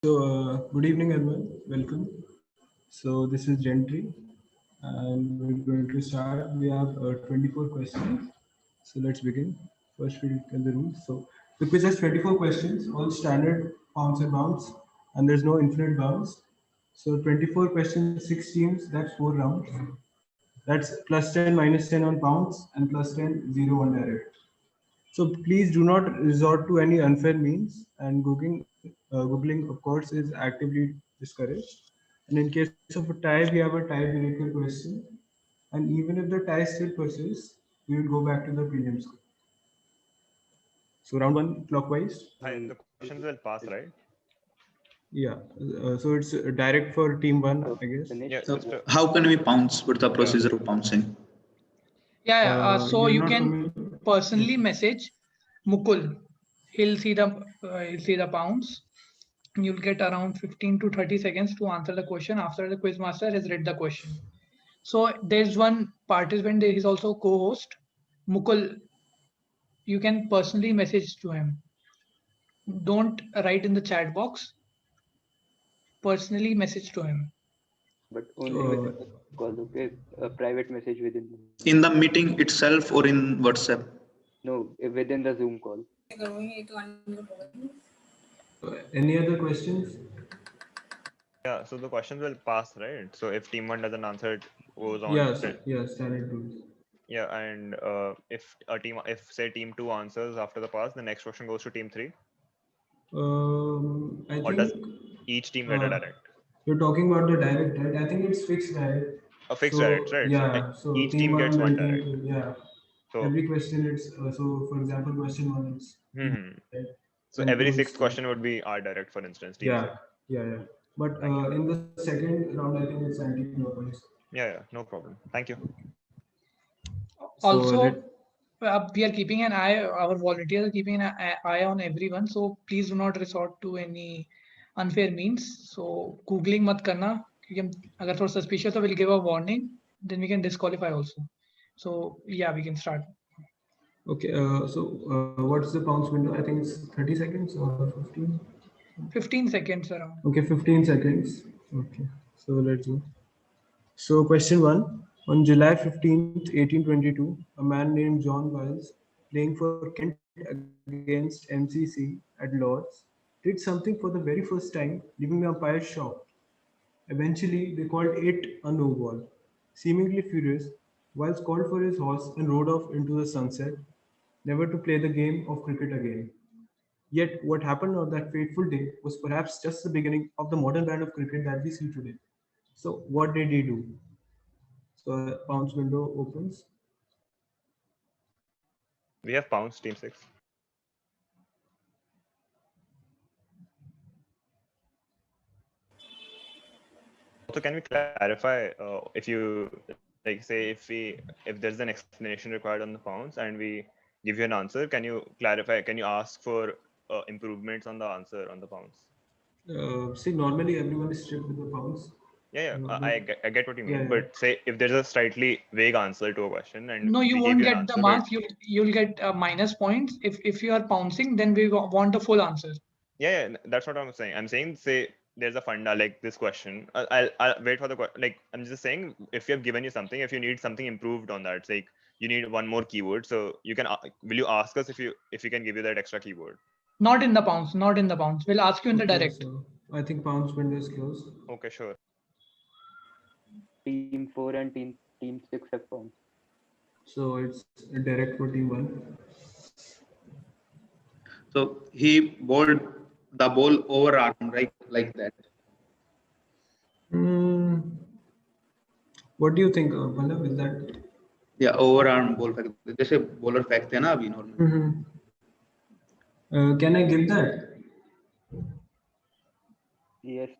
Good evening, everyone. Welcome. So, this is Gentry, and we're going to start. We have 24 questions. So, let's begin. First, we'll tell the rules. So, the quiz has 24 questions, all standard pounds and bounds, and there's no infinite bounds. So, 24 questions, 6 teams, that's 4 rounds. That's plus 10, minus 10 on pounds, and plus 10, 0 on direct. So please do not resort to any unfair means, and Googling, of course, is actively discouraged. And in case of a tie, we have a tiebreaker question. And even if the tie still persists, we will go back to the prelim score. So round one, clockwise. The questions will pass, right? Yeah. So it's direct for team one, I guess. Yeah. So how can we pounce? What's the procedure of pouncing? So you're you not can familiar? personally message Mukul. He'll see the pounds. You'll get around 15 to 30 seconds to answer the question after the quiz master has read the question. So there's one participant. There is also co-host Mukul. You can personally message to him. Don't write in the chat box. Personally message to him. But only within the call, okay? A private message within. In the meeting itself or in WhatsApp? No, within the Zoom call. Any other questions? Yeah. So the questions will pass, right? So if team one doesn't answer, it goes on. Yes, standard rules. Yeah, and if say team two answers after the pass, the next question goes to team three. I Or think does each team get a direct? You're talking about the direct, right? I think it's fixed direct. A fixed direct, right? Yeah. So each team gets one direct. Yeah. So every question it's so for example question one is. So every sixth question would be our direct, for instance. Team yeah. But in the second round, I think it's anti-clockwise. Yeah, no problem. Thank you. Also, we are keeping an eye. Our volunteers are keeping an eye on everyone. So please do not resort to any unfair means. So googling mat karna. क्योंकि अगर थोड़ा suspicious तो we'll give a warning. Then we can disqualify also. So yeah, we can start. Okay. What's the pounds window? I think it's 30 seconds or 15. 15 seconds around. Okay, 15 seconds. Okay. So let's go. So question one. On July 15th, 1822, a man named John Wiles, playing for Kent against MCC at Lord's, did something for the very first time, leaving the umpires shocked. Eventually, they called it a no ball. Seemingly furious, Wiles called for his horse and rode off into the sunset, never to play the game of cricket again. Yet, what happened on that fateful day was perhaps just the beginning of the modern brand of cricket that we see today. So, what did he do? So, pounds window opens. We have pounds, team six. Also, can we clarify if you like say if there's an explanation required on the pounds and we give you an answer, can you clarify? Can you ask for improvements on the answer on the pounds? See, normally everyone is strict with the pounds. Yeah, I get what you mean. But say if there's a slightly vague answer to a question and no, you won't get the marks. You'll get minus points. If you are pouncing, then we want the full answer. Yeah, that's what I'm saying. I'm saying say there's a funda like this question. I'll wait for the like. I'm just saying if we have given you something, if you need something improved on that, it's like you need one more keyword. So you can will you ask us if we can give you that extra keyword? Not in the pounds. Not in the pounds. We'll ask you in the direct. So I think pounds window is closed. Okay, sure. Team 4 and team 6 have pounds. So it's direct for team 1. So he bowled the ball overarm, right? Like that. What do you think, Pallav? Is that? Yeah, overarm ball. जैसे bowler फेंकते हैं ना अभी normal. Can I give that? Yes.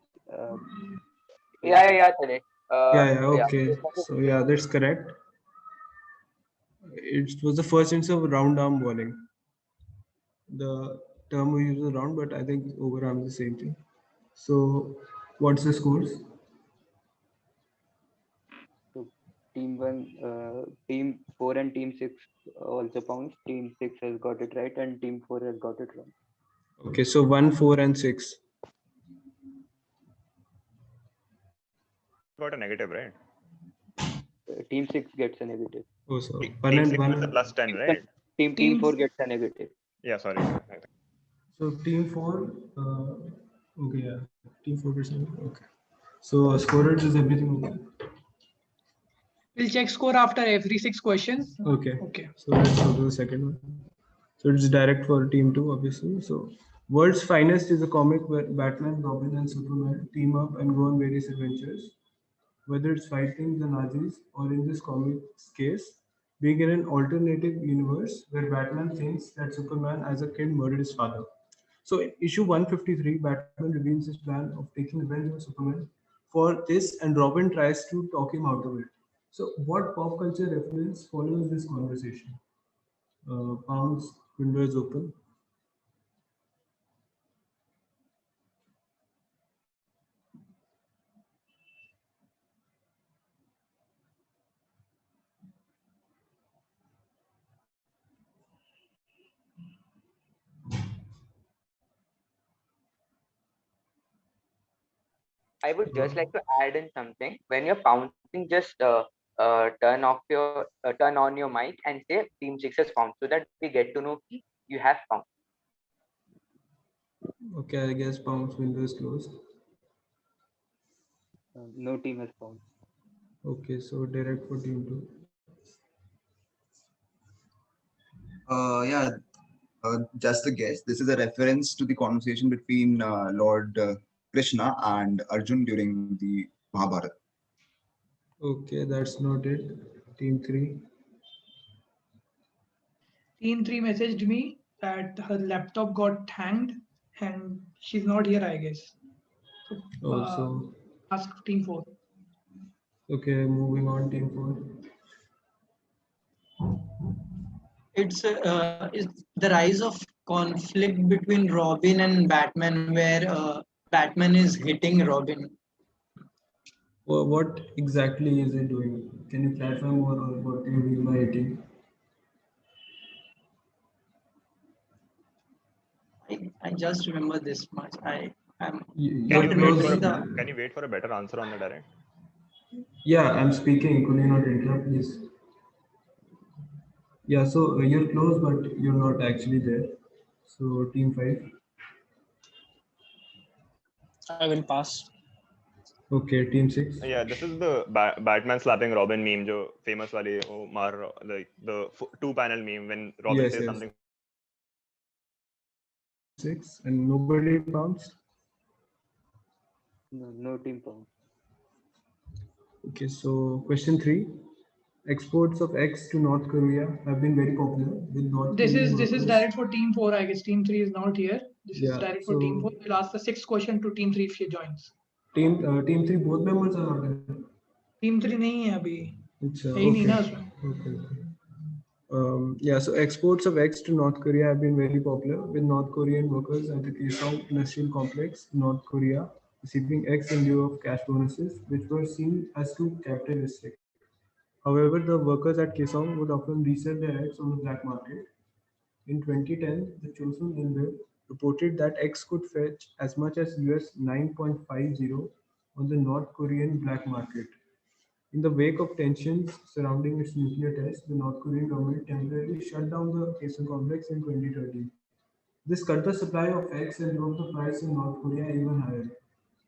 Yeah, today. Okay. So yeah, that's correct. It was the first instance of round arm bowling. The term we use is round, but I think overarm is the same thing. So, what's the scores? So team 4 and team 6 also pounds. Team 6 has got it right, and team 4 has got it wrong. Okay, so 1, 4, and 6. got a negative, right? Team 6 gets a negative. Oh, so Team 1 and six 1. gets a plus 10, right? Team Team 4 gets a negative. Yeah, sorry. So team 4, okay, yeah, team 4 percent. Okay. So scorers is everything okay? We'll check score after every 6 questions. Okay. Okay. So let's go to the second one. So it's direct for team 2, obviously. So World's Finest is a comic where Batman, Robin, and Superman team up and go on various adventures. Whether it's fighting the Nazis or in this comic's case, being in an alternative universe where Batman thinks that Superman as a kid murdered his father. So in issue 153, Batman reveals his plan of taking revenge on Superman for this, and Robin tries to talk him out of it. So what pop culture reference follows this conversation? Pounds, window is open. I would just like to add in something. When you're pouncing, just turn on your mic and say Team 6 has pounced, so that we get to know you have pounced. Okay, I guess Pounds window is closed. No team has found. Okay, so direct for team 2. Yeah, just a guess. This is a reference to the conversation between Lord Krishna and Arjun during the Mahabharata. Okay, that's not it. Team 3. Team 3 messaged me that her laptop got hanged and she's not here, I guess. So, Also, ask team 4. okay, moving on, team 4. It's the rise of conflict between Robin and Batman, where Batman is hitting Robin. Well, what exactly is it doing? Can you clarify more on what you mean by hitting? I just remember this much. I'm You're not Can you wait for close. remembering a the. can you wait for a better answer on the direct? Yeah, I'm speaking. Could you not interrupt, please? Yeah, so you're close, but you're not actually there. So team 5. I will pass. Okay, team 6. Yeah, this is the Batman slapping Robin meme, jo famous wali oh mar like the 2-panel meme when Robin Yes, says yes. something. 6 and nobody pounced. No team found. Okay, so question 3. Exports of X to North Korea have been very popular with North This Korean is workers. direct for team 4, I guess. Team 3 is not here. This is Yeah, direct for team 4. so We'll ask the 6th question to team 3 if she joins. team 3 both members are not there. Team 3 नहीं है अभी. It's है ही नहीं okay. ना उसमें. Okay. Yeah, so exports of eggs to North Korea have been very popular with North Korean workers at the Kaesong Industrial Complex, North Korea, receiving eggs in lieu of cash bonuses, which were seen as too capitalistic. However, the workers at Kaesong would often resell their eggs on the black market. In 2010, the Chosun Ilbo reported that eggs could fetch as much as US 9.50 on the North Korean black market. In the wake of tensions surrounding its nuclear test, the North Korean government temporarily shut down the Kaesong complex in 2013. This cut the supply of eggs and drove the price in North Korea even higher.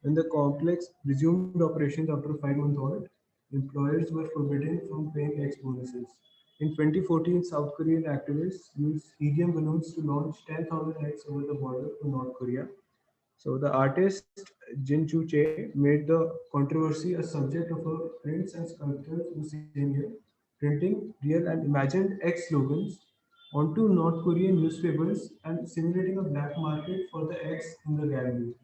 When the complex resumed operations after a 5-month halt, employers were forbidden from paying eggs bonuses. In 2014, South Korean activists used helium balloons to launch 10,000 eggs over the border to North Korea. So the artist Jin Chu Che made the controversy a subject of her prints and sculptures the same year, printing real and imagined X slogans onto North Korean newspapers and simulating a black market for the X in the gallery.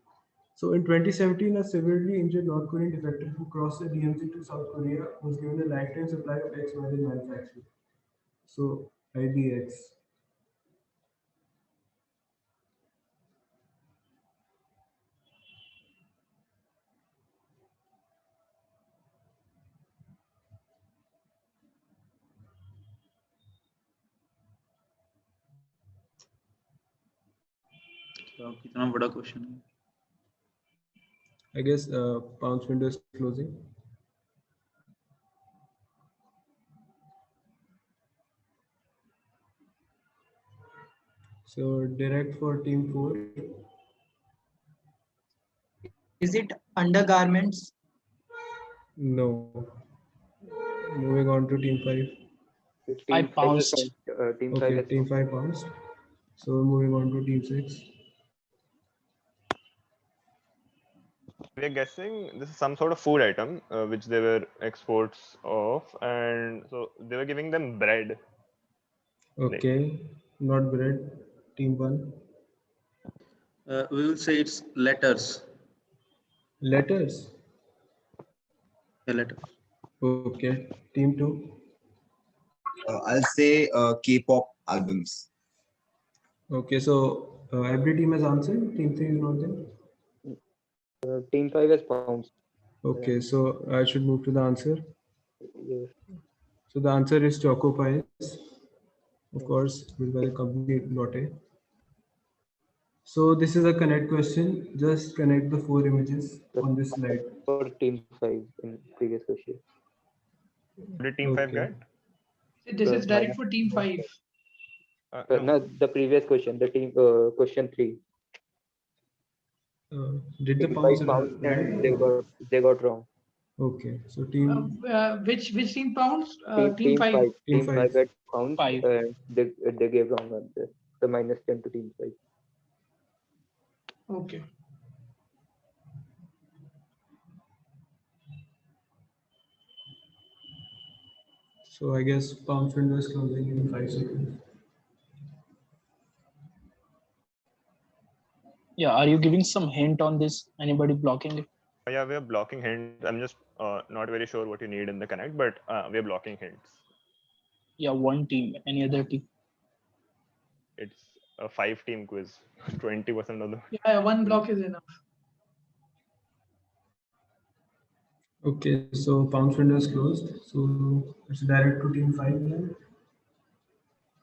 So in 2017, a severely injured North Korean defector who crossed the DMZ to South Korea was given a lifetime supply of X by the manufacturer. So IDX. तो कितना बड़ा question है? I guess Pounds window is closing. So direct for team 4. Is it undergarments? No. Moving on to team 5. Team I paused. Team Okay, 5 is team 5 pounced. So moving on to team 6. We're guessing this is some sort of food item which they were exports of, and so they were giving them bread. Okay, not bread. Team 1. We will say it's letters. Letters. Yeah, letters. Okay, team 2. I'll say K-pop albums. Okay, so every team has answered. Team 3 is not there. Team 5 is pounds. Okay, so I should move to the answer. Yes. So the answer is Choco Pies, of course, built by the company Lotte. So this is a connect question. Just connect the 4 images on this slide. For Team 5 in previous question. What did team 5 Okay. get? This is direct for team 5. No, the previous question, the team question 3. Did the Team pounds 5 pounds and right? they got wrong. Okay, so team Which team pounds? Team Team 5. 5. Team Team 5 5. got pounds 5. and they gave wrong answer. So -10 to Team 5. Okay. So I guess pound window is closing in 5 seconds. Yeah, are you giving some hint on this? Anybody blocking it? Yeah, we are blocking hints. I'm just not very sure what you need in the connect, but we are blocking hints. Yeah, one team. Any other team? It's a 5-team quiz. 20% of the. Yeah, one block is enough. Okay, so pound window is closed. So it's direct to team 5 then.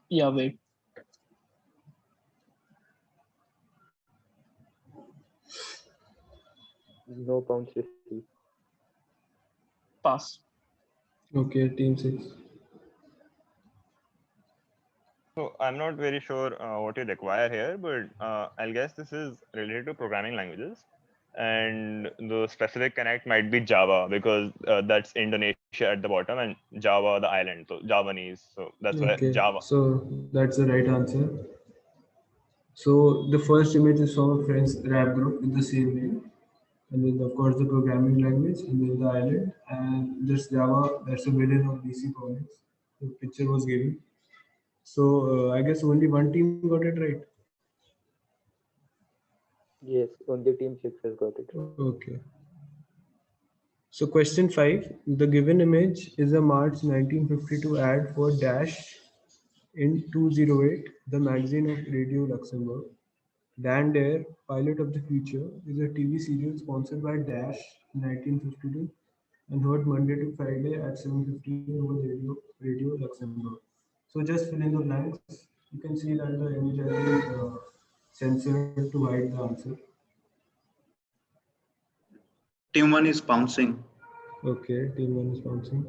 Yeah, wait. No pounds received. Pass. Okay, team 6. So I'm not very sure what you require here, but I'll guess this is related to programming languages. And the specific connect might be Java because that's Indonesia at the bottom and Java the island, so Javanese. So that's why Okay, Java. so that's the right answer. So the first image is from a French rap group with the same name, and then of course the programming language, and then the island, and this Java. That's a villain of DC Comics. The picture was given. So I guess only one team got it right. Yes, only Team 6 has got it. Okay. So question 5, the given image is a March 1952 ad for Dash in 208, the magazine of Radio Luxembourg. Dan Dare, Pilot of the Future, is a TV serial sponsored by Dash in 1952 and heard Monday to Friday at 7:15 over Radio Luxembourg. So just fill in the blanks. You can see that the image has been censored to hide the answer. Team 1 is pouncing. Okay, team 1 is bouncing.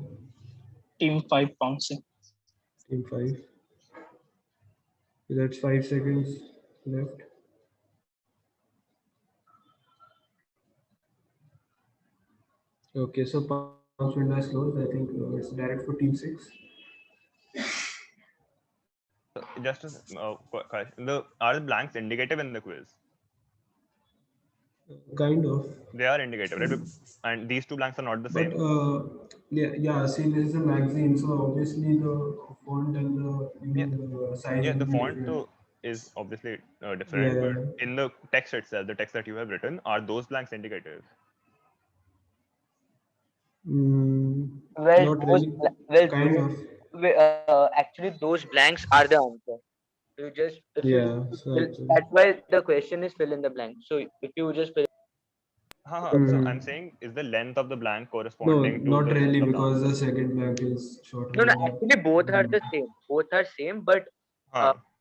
Team 5 pouncing. Team 5. So that's 5 seconds left. Okay, so pounce window is closed. I think it's direct for team 6. Just are the blanks indicative in the quiz? Kind of. They are indicative, right? And these two blanks are not the But same. yeah. See, this is a magazine, so obviously the font and the size. Yeah, will the be font different. though is obviously different, Yeah. but in the text itself, the text that you have written, are those blanks indicative? Well, Not those, really. well, Kind those, of. actually, those blanks are the answer. You just, if you, Yeah. So actually. that's why the question is fill in the blank. So if you just fill. So I'm saying, is the length of the blank No, corresponding to not the really, length of the because the answer? second blank is shorter. No, than the actually, both are the blank. same. Both are same, but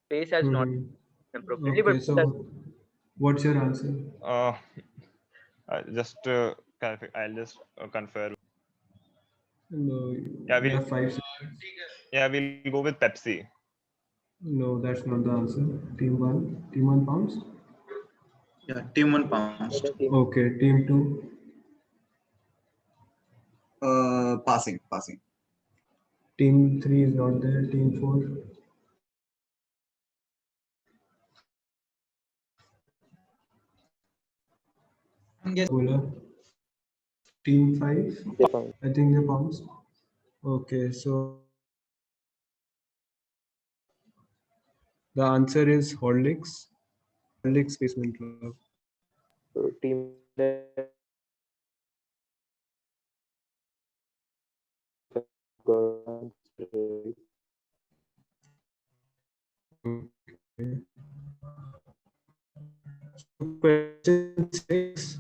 space has not appropriately. Okay, But so what's your answer? Just I'll just confer. No, Yeah, we we'll have 5 seconds. yeah we'll go with Pepsi. No, that's not the answer. Team 1. Team 1 pounds. Yeah, team 1 pounced. Okay, team 2. Passing. Team 3 is not there. Team 4. I'm guessing. Bowler. Team 5. They found. I think they pounced. Okay, so the answer is Horlicks. Horlicks Basement Club. So team got right. Okay. So question 6.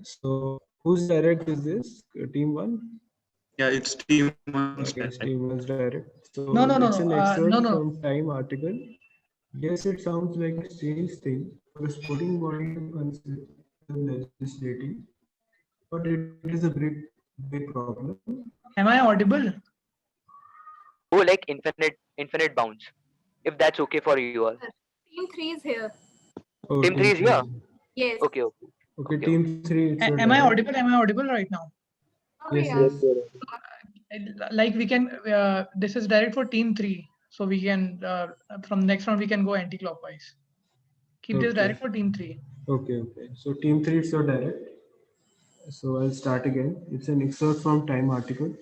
So whose direct is this? Team 1? Yeah, it's team 1's I guess direct. team 1's direct. So No, no, no, it's no. an excerpt No. from Time article. Yes, it sounds like a strange thing for a sporting body to consider legislating, but it is a big problem. Am I audible? Go like infinite bounds. If that's okay for you all. Team 3 is here. Oh, Team 3 is here. Yes. Okay. Okay, Okay. team 3. It's your Am I direct. audible? Am I audible right now? Oh, Yes, yeah. Yes, yes. you're right. Like we can. This is direct for team 3, so we can from next round we can go anti-clockwise. Keep this Okay. direct for team 3. Okay. So team 3 is your direct. So I'll start again. It's an excerpt from Time article.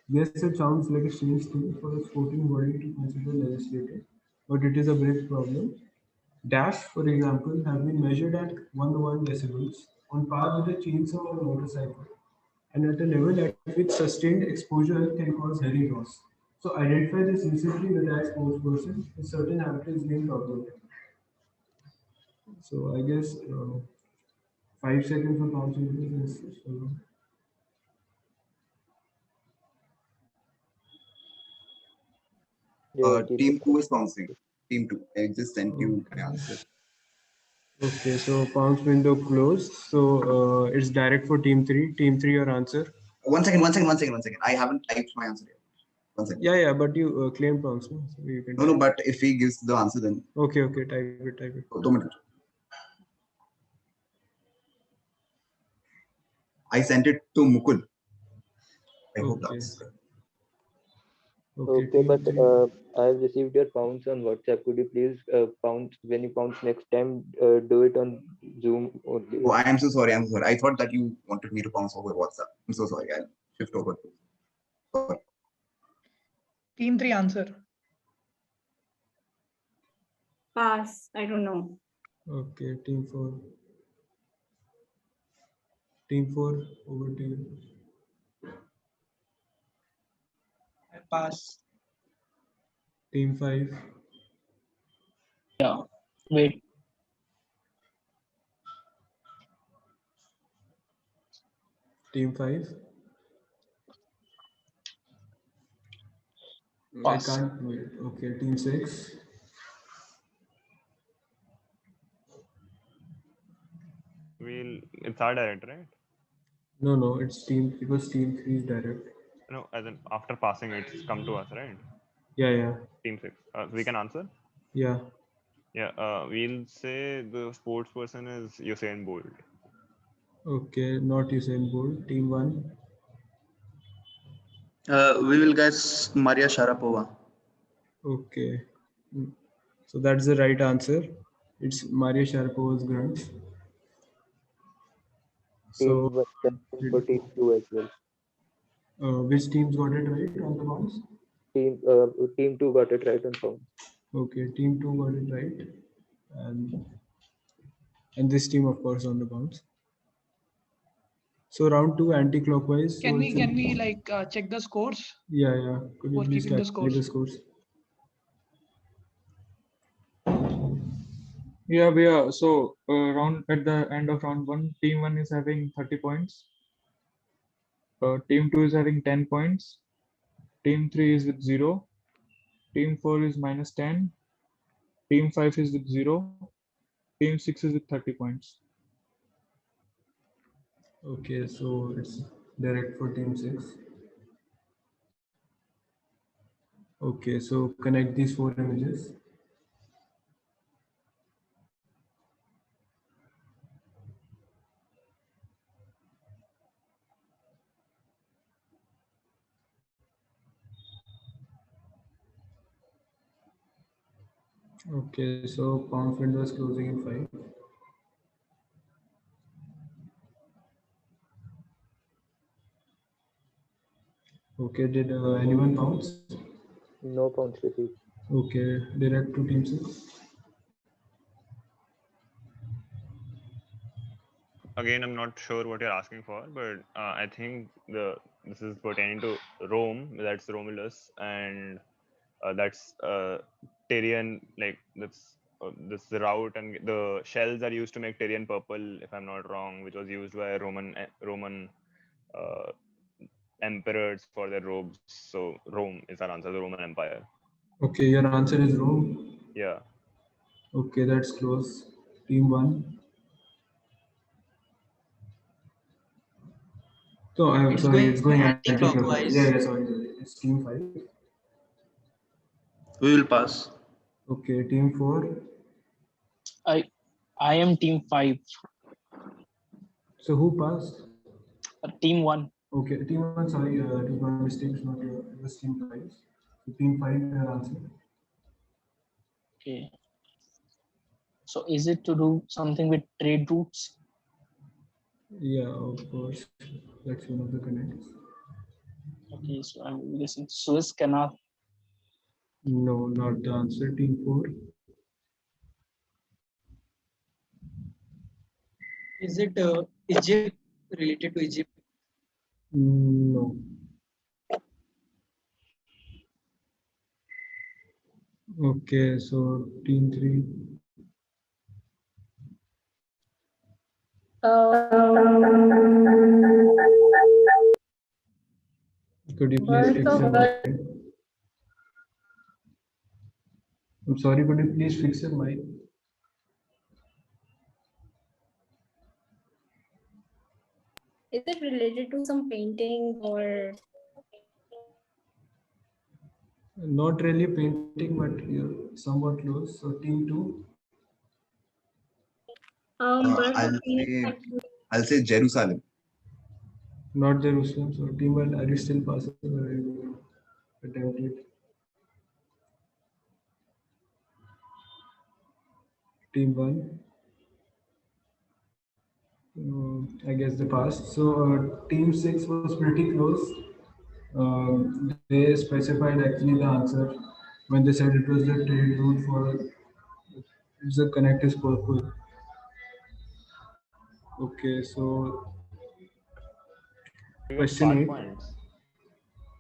Yes, it sounds like a strange thing for a sporting body to consider legislating, but it is a big problem. Dash, for example, have been measured at 101 decibels on par with a chainsaw or a motorcycle, and at a level at which sustained exposure can cause hearing loss. So identify this recently retired sports person with certain habits being problematic. So I guess 5 seconds for bouncing is Yeah, keep Team it. 2 is bouncing. Team 2. I just sent you my Okay. answer. Okay, so pounds window closed. So it's direct for team 3. Team 3, your answer. One second. I haven't typed my answer yet. 1 second. Yeah, but you claim pounds, no? So you can. No, but if he gives the answer, then. Okay, type it. 2 minutes. I sent it to Mukul. I hope Okay. that's. Okay, Okay, but team 3. I've received your pounds on WhatsApp. Could you please pounce when you pounce next time? Do it on Zoom only. Oh, I am so sorry. I thought that you wanted me to bounce over WhatsApp. I'm so sorry. I'll shift over. Sorry. Team 3 answer. Pass. I don't know. Okay, team 4. Team 4, over to you. I pass. Team 5. Yeah. Wait. Team 5. Pass. I can't wait. Okay, team 6. It's our direct, right? No, it's team because team 3 is direct. No, as in after passing, it's come to us, right? Yeah. Team 6. We can answer. Yeah. Yeah. We'll say the sports person is Usain Bolt. Okay, not Usain Bolt. Team 1. We will guess Maria Sharapova. Okay. So that's the right answer. It's Maria Sharapova's grunt. So Team 1 for team 2 as well. which teams got it right on the bounce? Team 2 got it right on pounds. Okay, team 2 got it right. And this team, of course, on the bounce. So round 2 anti-clockwise. Can so we it's like check the scores? Yeah. Could you For please keeping the calculate the scores? Yeah. So round at the end of round 1, team 1 is having 30 points. Team 2 is having 10 points. Team 3 is with 0. Team 4 is minus 10. Team 5 is with 0. Team 6 is with 30 points. Okay, so it's direct for team 6. Okay, so connect these 4 images. Okay, so pound friend was closing in 5. Okay, did anyone bounce? No pounds received. Okay, direct to team 6. Again, I'm not sure what you're asking for, but I think this is pertaining to Rome. That's Romulus, and that's Tyrian. Like that's this route, and the shells are used to make Tyrian purple, if I'm not wrong, which was used by Roman uh, emperors for their robes. So Rome is our answer, the Roman Empire. Okay, your answer is Rome. Yeah. Okay, that's close. Team 1. So I'm It's sorry, going it's going anti-clockwise. anti-clockwise. Yeah, sorry. It's team 5. We will pass. Okay, team 4. I am team 5. So who passed? Team 1. Okay, team 1, sorry, it was my mistake, it's not your, it was team 5. So team 5, your answer. Okay. So is it to do something with trade routes? Yeah, of course. That's one of the connects. Okay, so I'm guessing Suez Canal. No, not the answer. Team 4. Is it Egypt, related to Egypt? No. Okay, so team 3. Could you please Birth fix of your mic? I'm sorry, could you please fix your mic? Is it related to some painting or Not really painting, but you're somewhat close. So team 2. birth of Phoenix? I'll say Jerusalem. Not Jerusalem. So team 1, are you still passing or are you attempt it? Team 1. I guess the pass. So team 6 was pretty close. They specified actually the answer when they said it was the trade route for it's the connect is purple. Okay, so You get question part 8. points.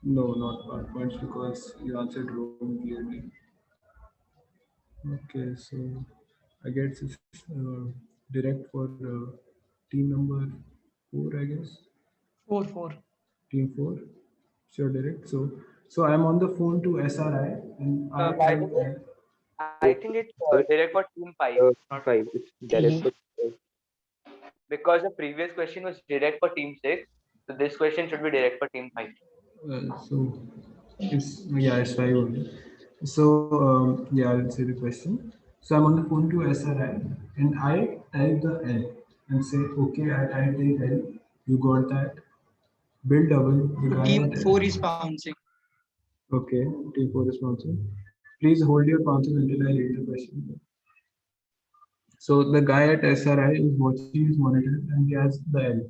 No, not part points because you answered wrong clearly. Okay, so I guess it's direct for team number 4, I guess. 4-4. Team 4. Sure, direct. So I'm on the phone to SRI and I By the way, I think it's direct for team 5, not 5. It's direct for because the previous question was direct for team 6. So this question should be direct for team 5. so it's it's 5 only. So yeah, I'll say the question. So I'm on the phone to SRI and I type the L and say, okay, I typed the L. You got that? Build double. The guy Team at 4 is bouncing. okay, team 4 is bouncing. Please hold your bounces until I read the question. So the guy at SRI is watching his monitor and he has the L.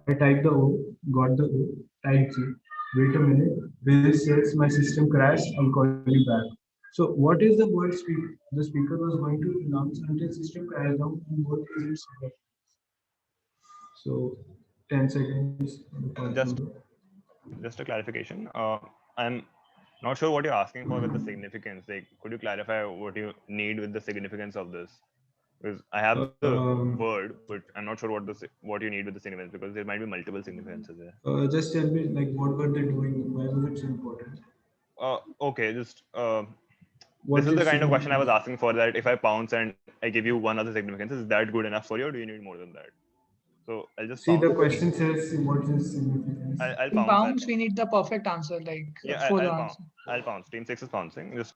I type the O, got the O, type G. Wait a minute. Bill says my system crashed. I'll call you back. So what is the word speak? The speaker was going to announce until system crashed down and what is it? So 10 seconds. Just a clarification. I'm not sure what you're asking for with the significance. Like, could you clarify what you need with the significance of this? Because I have the word, but I'm not sure what you need with the significance because there might be multiple significances there. Just tell me, like, what were they doing? Why was it so important? Okay, just What this is the kind of question I significant? was asking for. That if I pounce and I give you one other significance, is that good enough for you, or do you need more than that? So I'll just See, the pounce. question says what is significance. I'll In pounce. bounds, we need the perfect answer, like Yeah, full I'll pounce. answer. I'll pounce. Team 6 is pouncing. Just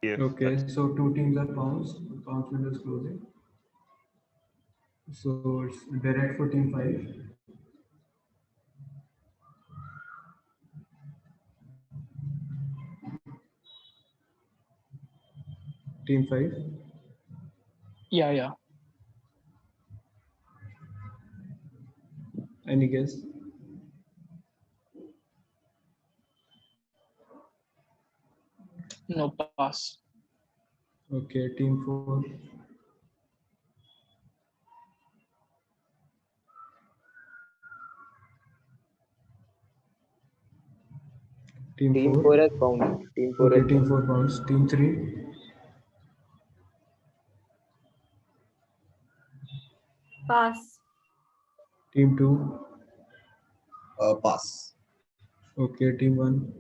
see if Okay, that's- so two teams are pounced. Pounce window is closing. So it's direct for team 5. Team 5. Yeah. Any guess? No, pass. Okay, team 4. Team Team 4. 4 has pounced. Team 4 Okay, has team pounced. 4 pounds. Team 3. Pass. Team 2. Pass. Okay, team 1.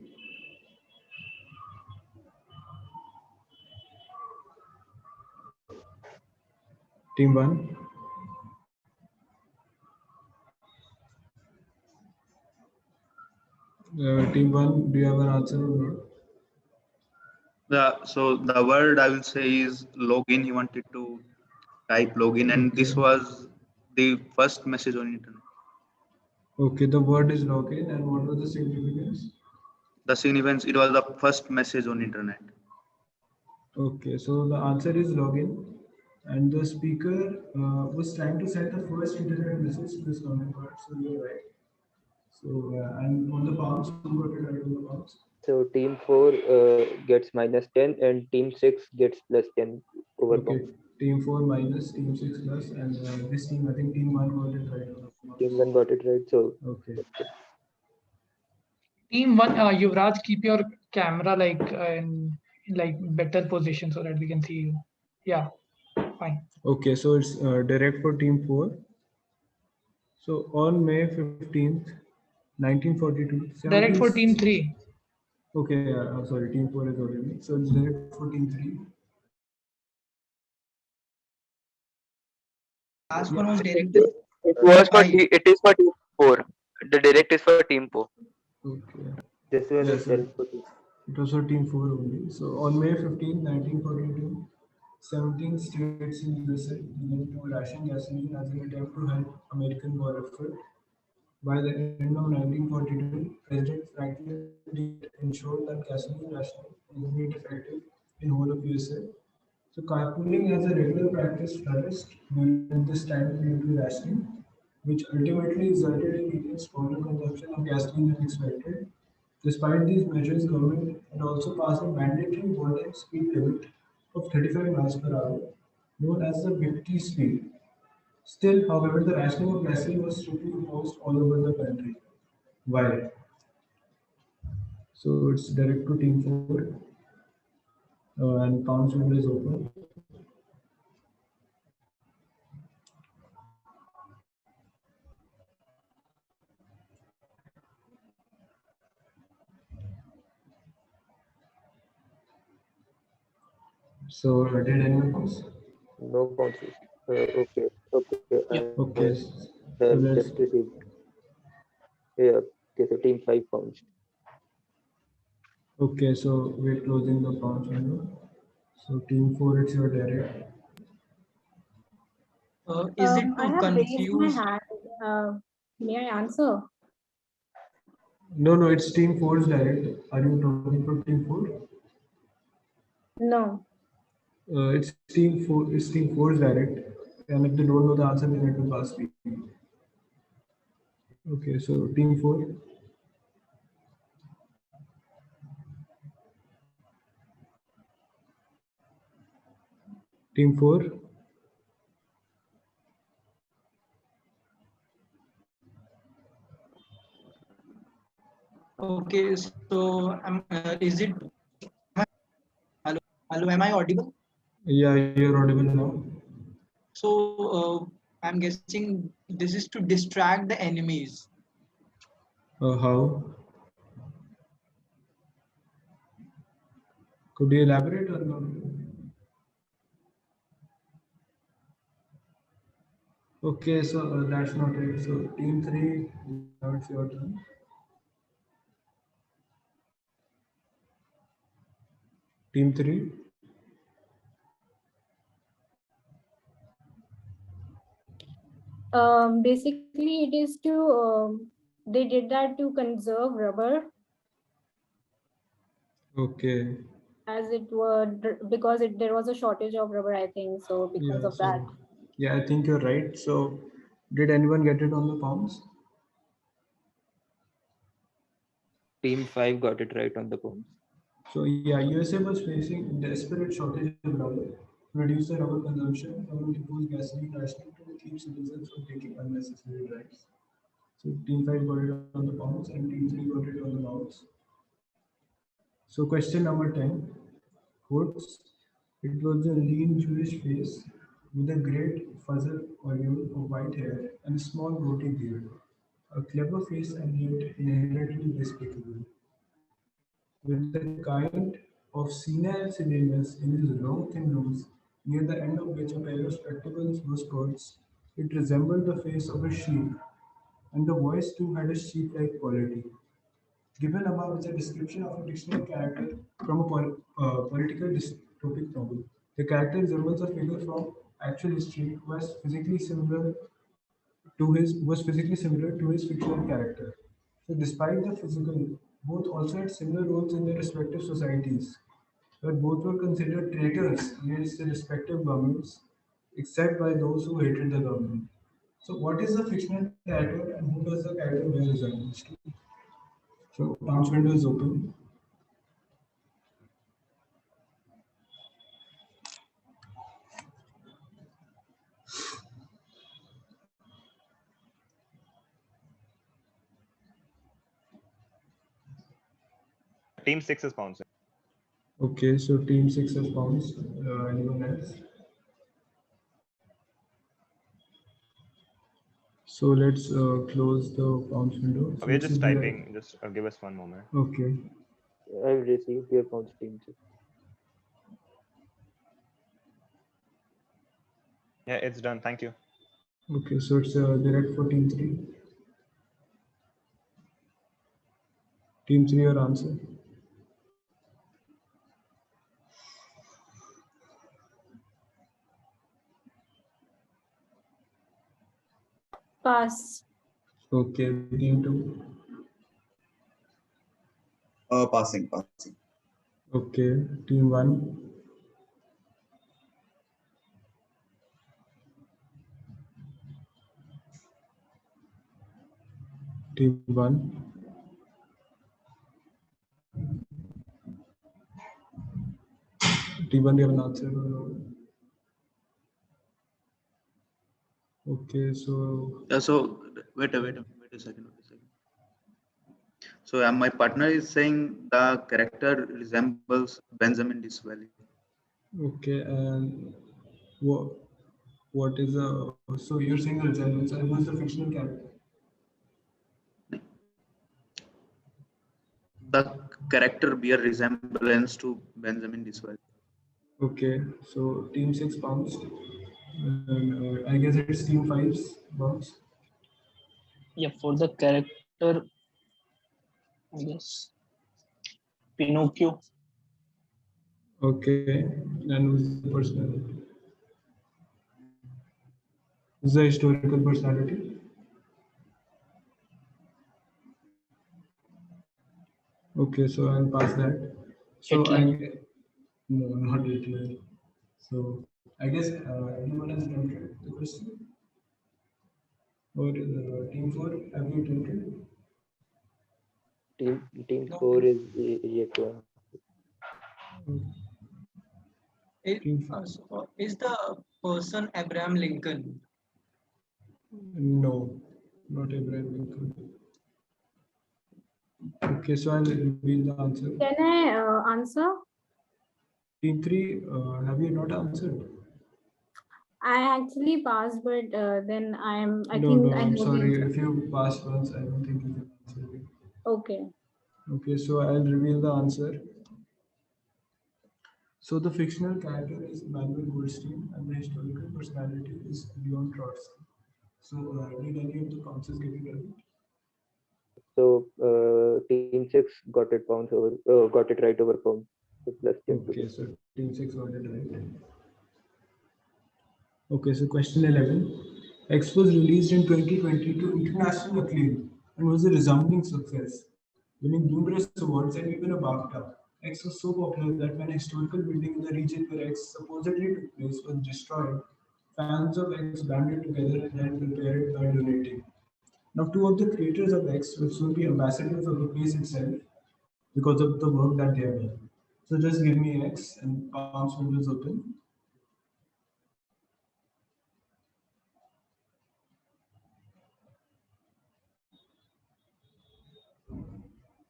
Team 1. Team 1, do you have an answer or not? So the word I will say is login. He wanted to type login, and this Okay. was the first message on internet. Okay, the word is login, and what was the significance? The significance, it was the first message on internet. Okay, so the answer is login, and the speaker was trying to send the first internet message to this counterpart. So you're right. So and on the bounce, who got it right on the bounce? So team 4 gets -10 and team 6 gets +10 over Okay, bounce. team 4 minus team 6 plus, and this team, I think team 1 got it right on the bounce. Team 1 got it right. So Okay. Team 1, Yuvraj, keep your camera like in like better position so that we can see you. Yeah, fine. Okay, so it's direct for team 4. So on May 15th, 1942, Direct for team 3. Okay, sorry, team 4 is already. So it's direct for team 3. Last one was direct. It is for team 4. The direct is for team 4. Okay. this one Yes, is sir. direct for team. It was for team 4 only. So on May 15, 1942, 17 states in USA began to ration gasoline as an attempt to help American war effort. By the end of 1942, President Franklin D. ensured that gasoline rationing is made effective in whole of USA. So carpooling as a regular practice flourished during this time due to rationing, which ultimately resulted in India's smaller consumption of gasoline than expected. Despite these measures, government had also passed a mandatory one-time speed limit of 35 miles per hour, known as the Victory speed. Still, however, the rationing of gasoline was strictly imposed all over the country. Why? So it's direct to team 4, and pounds window is open. So did anyone else? No bounces. Okay. Okay, I so have let's. just received. Yeah. Okay. So team 5 pounced. Okay, so we're closing the pounds window. So team 4, it's your direct. Is it I too have raised my confused? hand. May I answer? No, it's team 4's direct. Are you talking for team 4? No. It's team 4. It's team 4's direct. And if they don't know the answer, they need to pass me. Okay, so team 4. Team 4. Okay, so is it? Hello, am I audible? Yeah, you're audible now. So I'm guessing this is to distract the enemies. How? Could you elaborate or not? Okay, so that's not it. So team 3, now it's your turn. Team 3. Basically, it is to they did that to conserve rubber, Okay. as it were because there was a shortage of rubber, I think. So because Yeah, of that. so yeah, I think you're right. So did anyone get it on the pounds? Team 5 got it right on the points. So yeah, USA was facing desperate shortage of rubber. To reduce the rubber consumption, government imposed gasoline rationing to keep citizens from taking unnecessary drives. So team 5 got it on the pounds and team 3 got it on the mouths. So question number 10, quotes, it was a lean Jewish face with a great fuzzle aureole of white hair and a small goatee beard. A clever face and yet inherently despicable. With a kind of senile silliness in his long thin nose, near the end of which a pair of spectacles was perched, it resembled the face of a sheep, and the voice too had a sheep-like quality. Given above is a description of a fictional character from a political dystopic novel. The character resembles a figure from actual history who was physically similar to his fictional character. So despite the physical, both also had similar roles in their respective societies, where both were considered traitors against their respective governments, except by those who hated the government. So what is the fictional character and who does the character bear resemblance to? So bounce window is open. Team 6 is bouncing. Okay, so team 6 has bounced. Anyone else? So let's close the bounce window. So We're this just is the- typing. Just give us one moment. Okay. I've received your points, team 6. Yeah, it's done. Thank you. Okay, so it's direct for team 3. Team 3, your answer. Pass. Okay, team 2. Passing. Okay, team 1. Team 1. Team 1, do you have an answer? Okay, so So wait a second. So my partner is saying the character resembles Benjamin Disraeli. okay, and what is a so you're saying the resemblance and who's the fictional character? The character bear resemblance to Benjamin Disraeli. Okay, so team 6 bounced. And, I guess it's team 5's bounce. Yeah, for the character, I guess Pinocchio. Okay, and who's the personality? Who's the historical personality? Okay, so I'll pass that. So Hitler. no, not Hitler. So I guess anyone has attempted the question? Or team 4, have you attempted? Team 4 is yet to. Is the person Abraham Lincoln? No, not Abraham Lincoln. Okay, so I'll reveal the answer. Can I answer? Team 3, have you not answered? I actually passed, but then I No, think no, I I'm know the sorry. answer. If you pass once, I don't think you can answer it. Okay. Okay, so I'll reveal the answer. So the fictional character is Manuel Goldstein and the historical personality is Leon Trotsky. So did any of the bounces get it right? So team 6 got it got it right over pounds. So plus team 2. Okay, so team 6 got it right. Okay, so question 11. X was released in 2020 to international acclaim and was a resounding success, winning numerous awards and even a BAFTA. X was so popular that when a historical building in the region where X supposedly took place was destroyed, fans of X banded together and then repaired it by donating. Now, two of the creators of X will soon be ambassadors of the place itself because of the work that they have done. So just give me X and Palms windows open.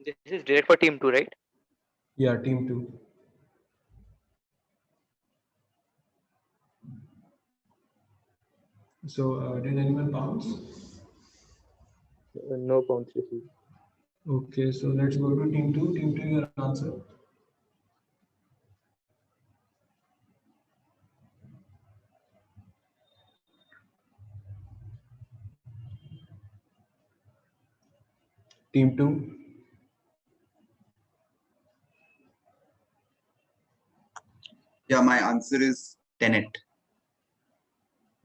This is direct for team 2, right? Yeah, team 2. So did anyone pounce? No pounds received. Okay, so let's go to team 2. Team 2, your answer. Team 2. Yeah, my answer is Tenet.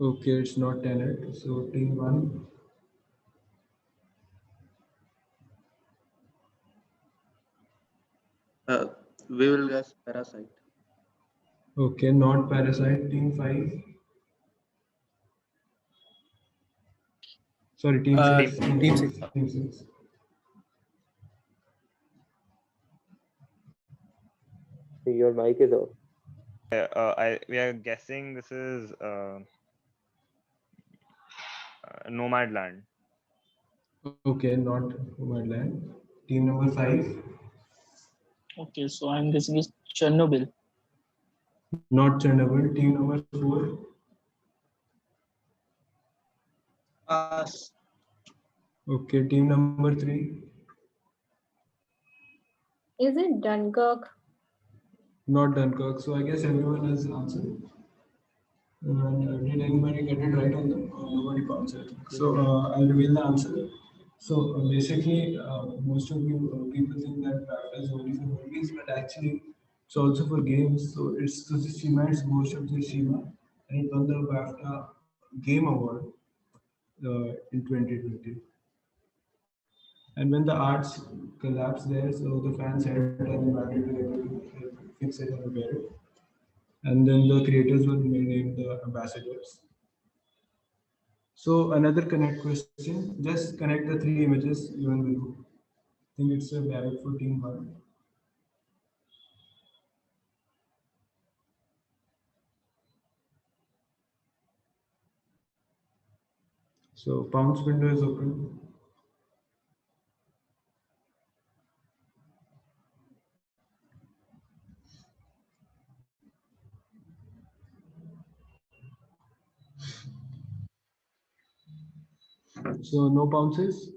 Okay, it's not Tenet. So team 1. We will guess Parasite. Okay, not Parasite. Team 5. Sorry, team 6. Team 6. Team 6. Your mic is off. We are guessing this is Nomadland. Okay, not Nomadland. Team number 5. Okay, so I'm guessing it's Chernobyl. Not Chernobyl. Team number 4. Pass. Okay, team number 3. Is it Dunkirk? Not Dunkirk. So I guess everyone has answered. And did anybody get it right on them? Nobody found it. So I'll reveal the answer. So basically, most of you people think that BAFTA is only for movies, but actually it's also for games. So it's Tsushima, it's Ghost of Tsushima, and it won the BAFTA Game Award in 2020. And when the arts collapsed there, so the fans helped and banded together to fix it and repair it. And then the creators were named the ambassadors. So another connect question, just connect the 3 images given below. I think it's a direct for team 1. So Pounce window is open. So no pounces?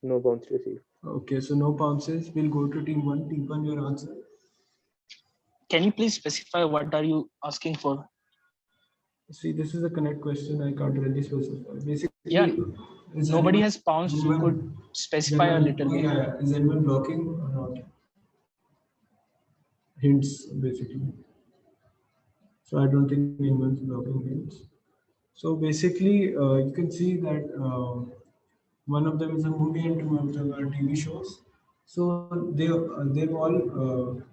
No bounce received. Okay, so no pounces. We'll go to team 1. Team 1, your answer. Can you please specify what are you asking for? See, this is a connect question. I can't really specify. Basically, Yeah, is nobody anyone- has pounced. You anyone- could specify a little bit. Yeah, is anyone blocking or not? Hints, basically. So I don't think anyone's blocking hints. So basically, you can see that one of them is a movie and two of them are TV shows. So they've all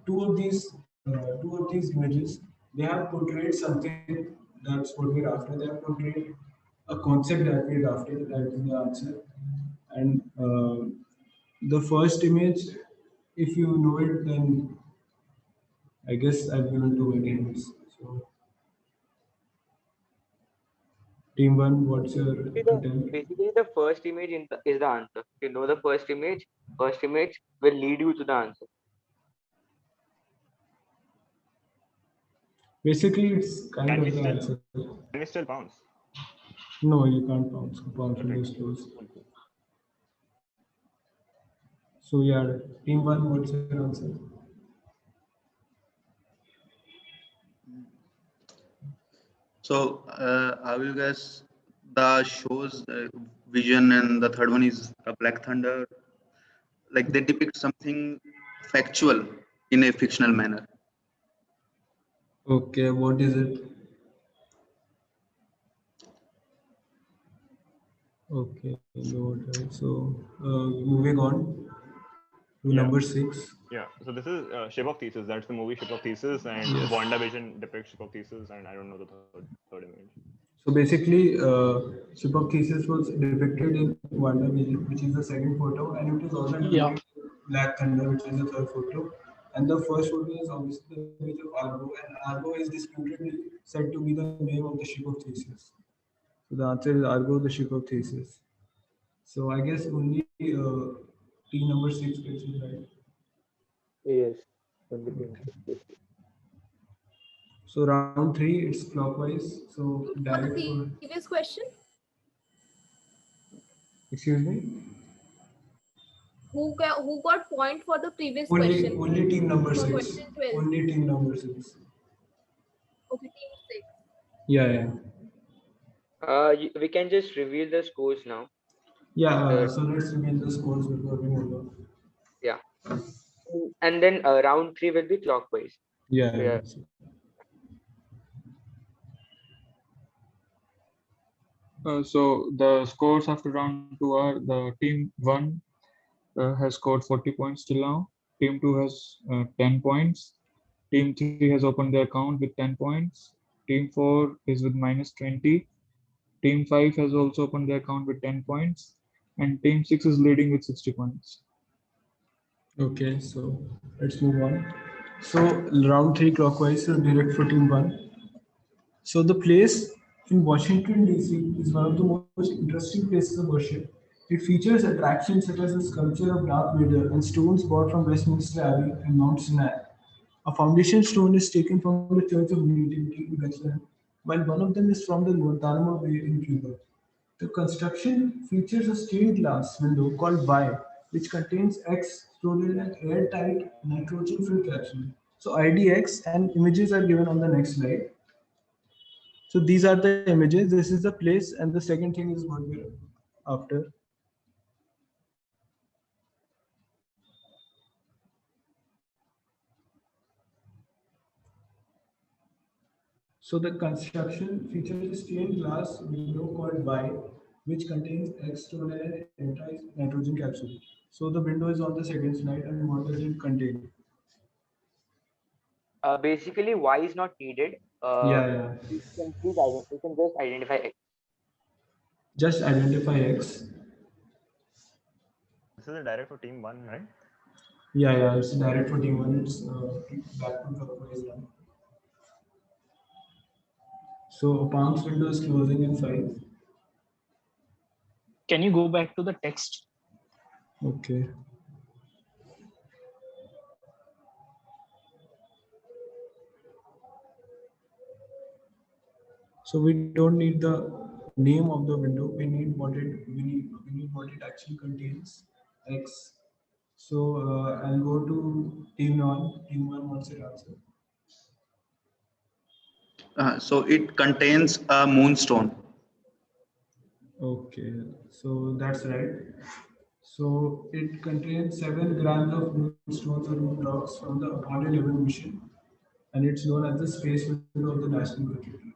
two of these images, they have portrayed something that's what we're after. They have portrayed a concept that we're after. That is the answer. And the first image, if you know it, then I guess I've given too many hints. So team 1, what's your attempt? Basically, the first image is the answer. If you know the first image will lead you to the answer. Basically, it's kind Can of we the still- answer. Can we still bounce? No, you can't bounce. Bounce window is closed. So yeah, team 1, what's your answer? So I will guess the shows Vision, and the third one is Black Thunder. Like they depict something factual in a fictional manner. Okay, what is it? Okay, Lord, right. So moving on to Yeah. number 6. Yeah. So this is Ship of Theseus. That's the movie Ship of Theseus, and Yes. WandaVision depicts Ship of Theseus, and I don't know the third image. So basically, Ship of Theseus was depicted in WandaVision, which is the second photo, and it is also depicted in Black Thunder, which is the third photo. And the first photo is obviously the image of Argo, and Argo is disputedly said to be the name of the Ship of Theseus. So the answer is Argo, the Ship of Theseus. So I guess only team number 6 gets it right. Yes. Only team 6. So round 3, it's clockwise. So For the direct for, previous question, excuse me. who got point for the previous Only question? only team number For 6. question 12. Only team number 6. Okay, team 6. Yeah. We can just reveal the scores now. Yeah, so let's reveal the scores before we move on. Yeah. And then round 3 will be clockwise. Yeah. So the scores after round 2 are: the team 1 has scored 40 points till now. Team 2 has 10 points. Team 3 has opened their account with 10 points. Team 4 is with minus 20. Team 5 has also opened their account with 10 points. And Team 6 is leading with 60 points. Okay, so let's move on. So round 3 clockwise, so direct for team 1. So the place in Washington DC is one of the most interesting places of worship. It features attractions such as the sculpture of Darth Vader and stones brought from Westminster Abbey and Mount Sinai. A foundation stone is taken from the Church of Nativity in Bethlehem, while one of them is from the Guantanamo Bay in Cuba. The construction features a stained glass window called Y, which contains X stored in an airtight nitrogen-filled capsule. So IDX and images are given on the next slide. So these are the images. This is the place, and the second thing is what we're after. So the construction features a stained glass window called Y, which contains X-stone and an nitrogen capsule. So the window is on the second slide, and what does it contain? Basically, Y is not needed. Yeah. You can just identify X. Just identify X. This is a direct for team 1, right? Yeah, it's direct for team 1. It's back to clockwise now. So Palm's window is closing in 5. Can you go back to the text? Okay. So we don't need the name of the window. We need what it actually contains. X. So I'll go to team 1. Team 1 wants it answer. So it contains a moonstone. Okay, so that's right. So it contains 7 grams of moonstones or moon rocks from the Apollo 11 mission, and it's known as the space window of the National Cathedral.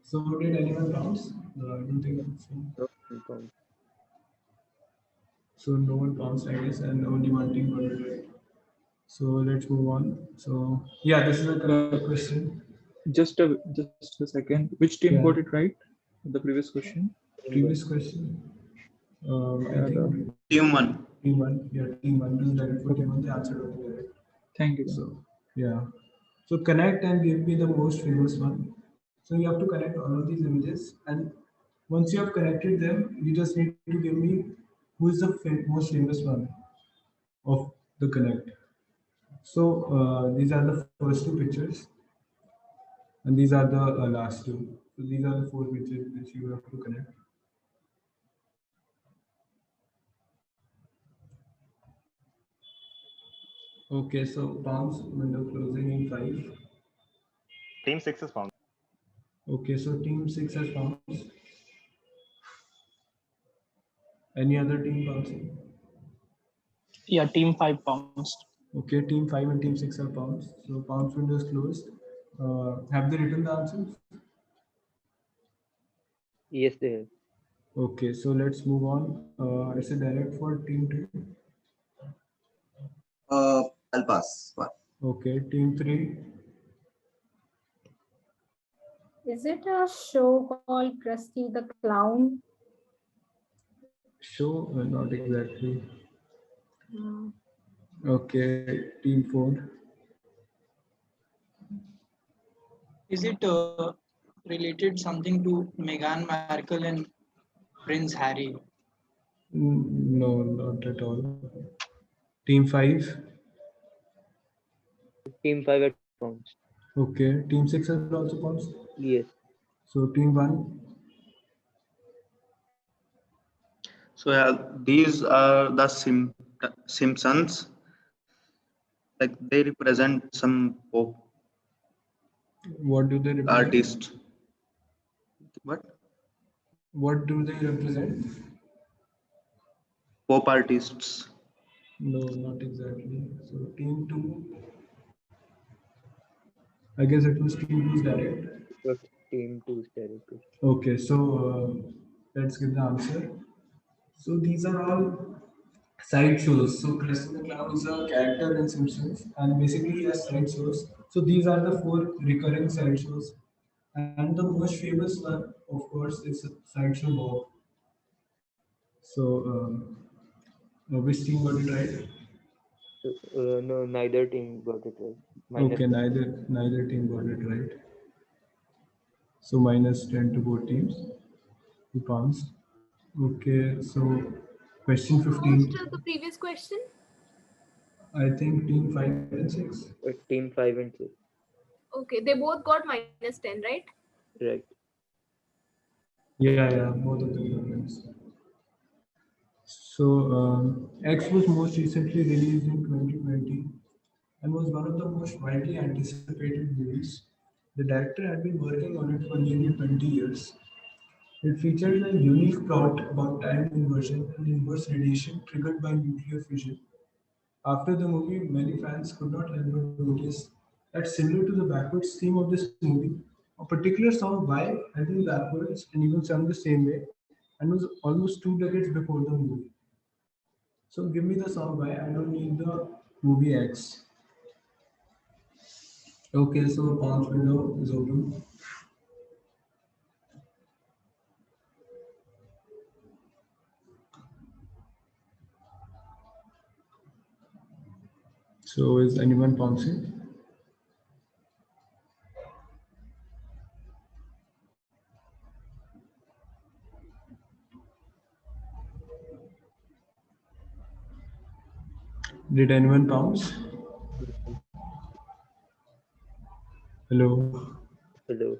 So did anyone bounce? I don't think so. So no one bounced, I guess, and only one team got it right. So let's move on. So yeah, this is a correct question. Just a second. Which team Yeah. got it right? The previous question. Previous question. I think Team 1. Team 1. Yeah, team 1 is direct for team 1. The answer was correct. Thank you. So yeah. So connect and give me the most famous one. So you have to connect all of these images, and once you have connected them, you just need to give me who is the most famous one of the connect. So these are the first 2 pictures, and these are the last 2. So these are the 4 pictures which you have to connect. Okay, so Palm's window closing in 5. Team 6 is found. Okay, so team 6 has found. Any other team bouncing? Yeah, team 5 bounced. Okay, team 5 and team 6 are bounced. So bounce window is closed. Have they written the answers? Yes, they have. Okay, so let's move on. It's a direct for team 2. I'll pass. One. Okay, team 3. Is it a show called Krusty the Clown? Show? Not exactly. Hmm. Okay, team 4. Is it related something to Meghan Markle and Prince Harry? No, not at all. Team 5. Team 5 at bounced. Okay, team 6 has also bounced. Yes. So team 1. So yeah, these are the Simpsons. Like they represent some pop What do they represent? artist. What? What do they represent? Pop artists. No, not exactly. So team 2. I guess it was team 2's direct. But team 2 direct. Okay, so let's give the answer. So these are all side shows. So Krusty the Clown is a character in Simpsons, and basically he has side shows. So these are the 4 recurring side shows, and the most famous one, of course, is Sideshow Bob. So which team got it right? No, neither team got it right. Minus Okay, neither team got it right. So minus 10 to both teams. 2 pounds. Okay, so question Who 15. took the previous question? I think team 5 and 6. Team 5 and 6. Okay, they both got minus 10, right? Right. Yeah, both of them got wins. So X was most recently released in 2020 and was one of the most widely anticipated movies. The director had been working on it for nearly 20 years. It featured a unique plot about time inversion and inverse radiation triggered by nuclear fission. After the movie, many fans could not help but notice that similar to the backwards theme of this movie, a particular song Y had been backwards and even sung the same way and was almost 2 decades before the movie. So give me the song Y, I don't need the movie X. Okay, so bounce window is open. So is anyone bouncing? Did anyone bounce? Hello. Hello.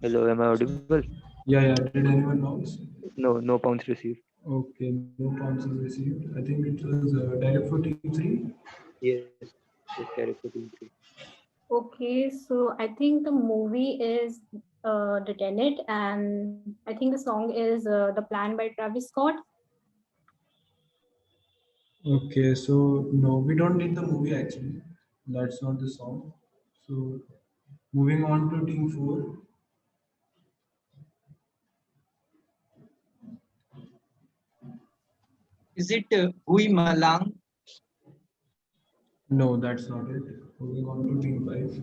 Hello, am I audible? Yeah. Did anyone bounce? No pounds received. Okay, no pounds is received. I think it was direct for team 3. Yes, direct for team 3. Okay, so I think the movie is The Tenet, and I think the song is The Plan by Travis Scott. Okay, so no, we don't need the movie actually. That's not the song. So moving on to team 4. Is it Hui Malang? No, that's not it. Moving on to team 5.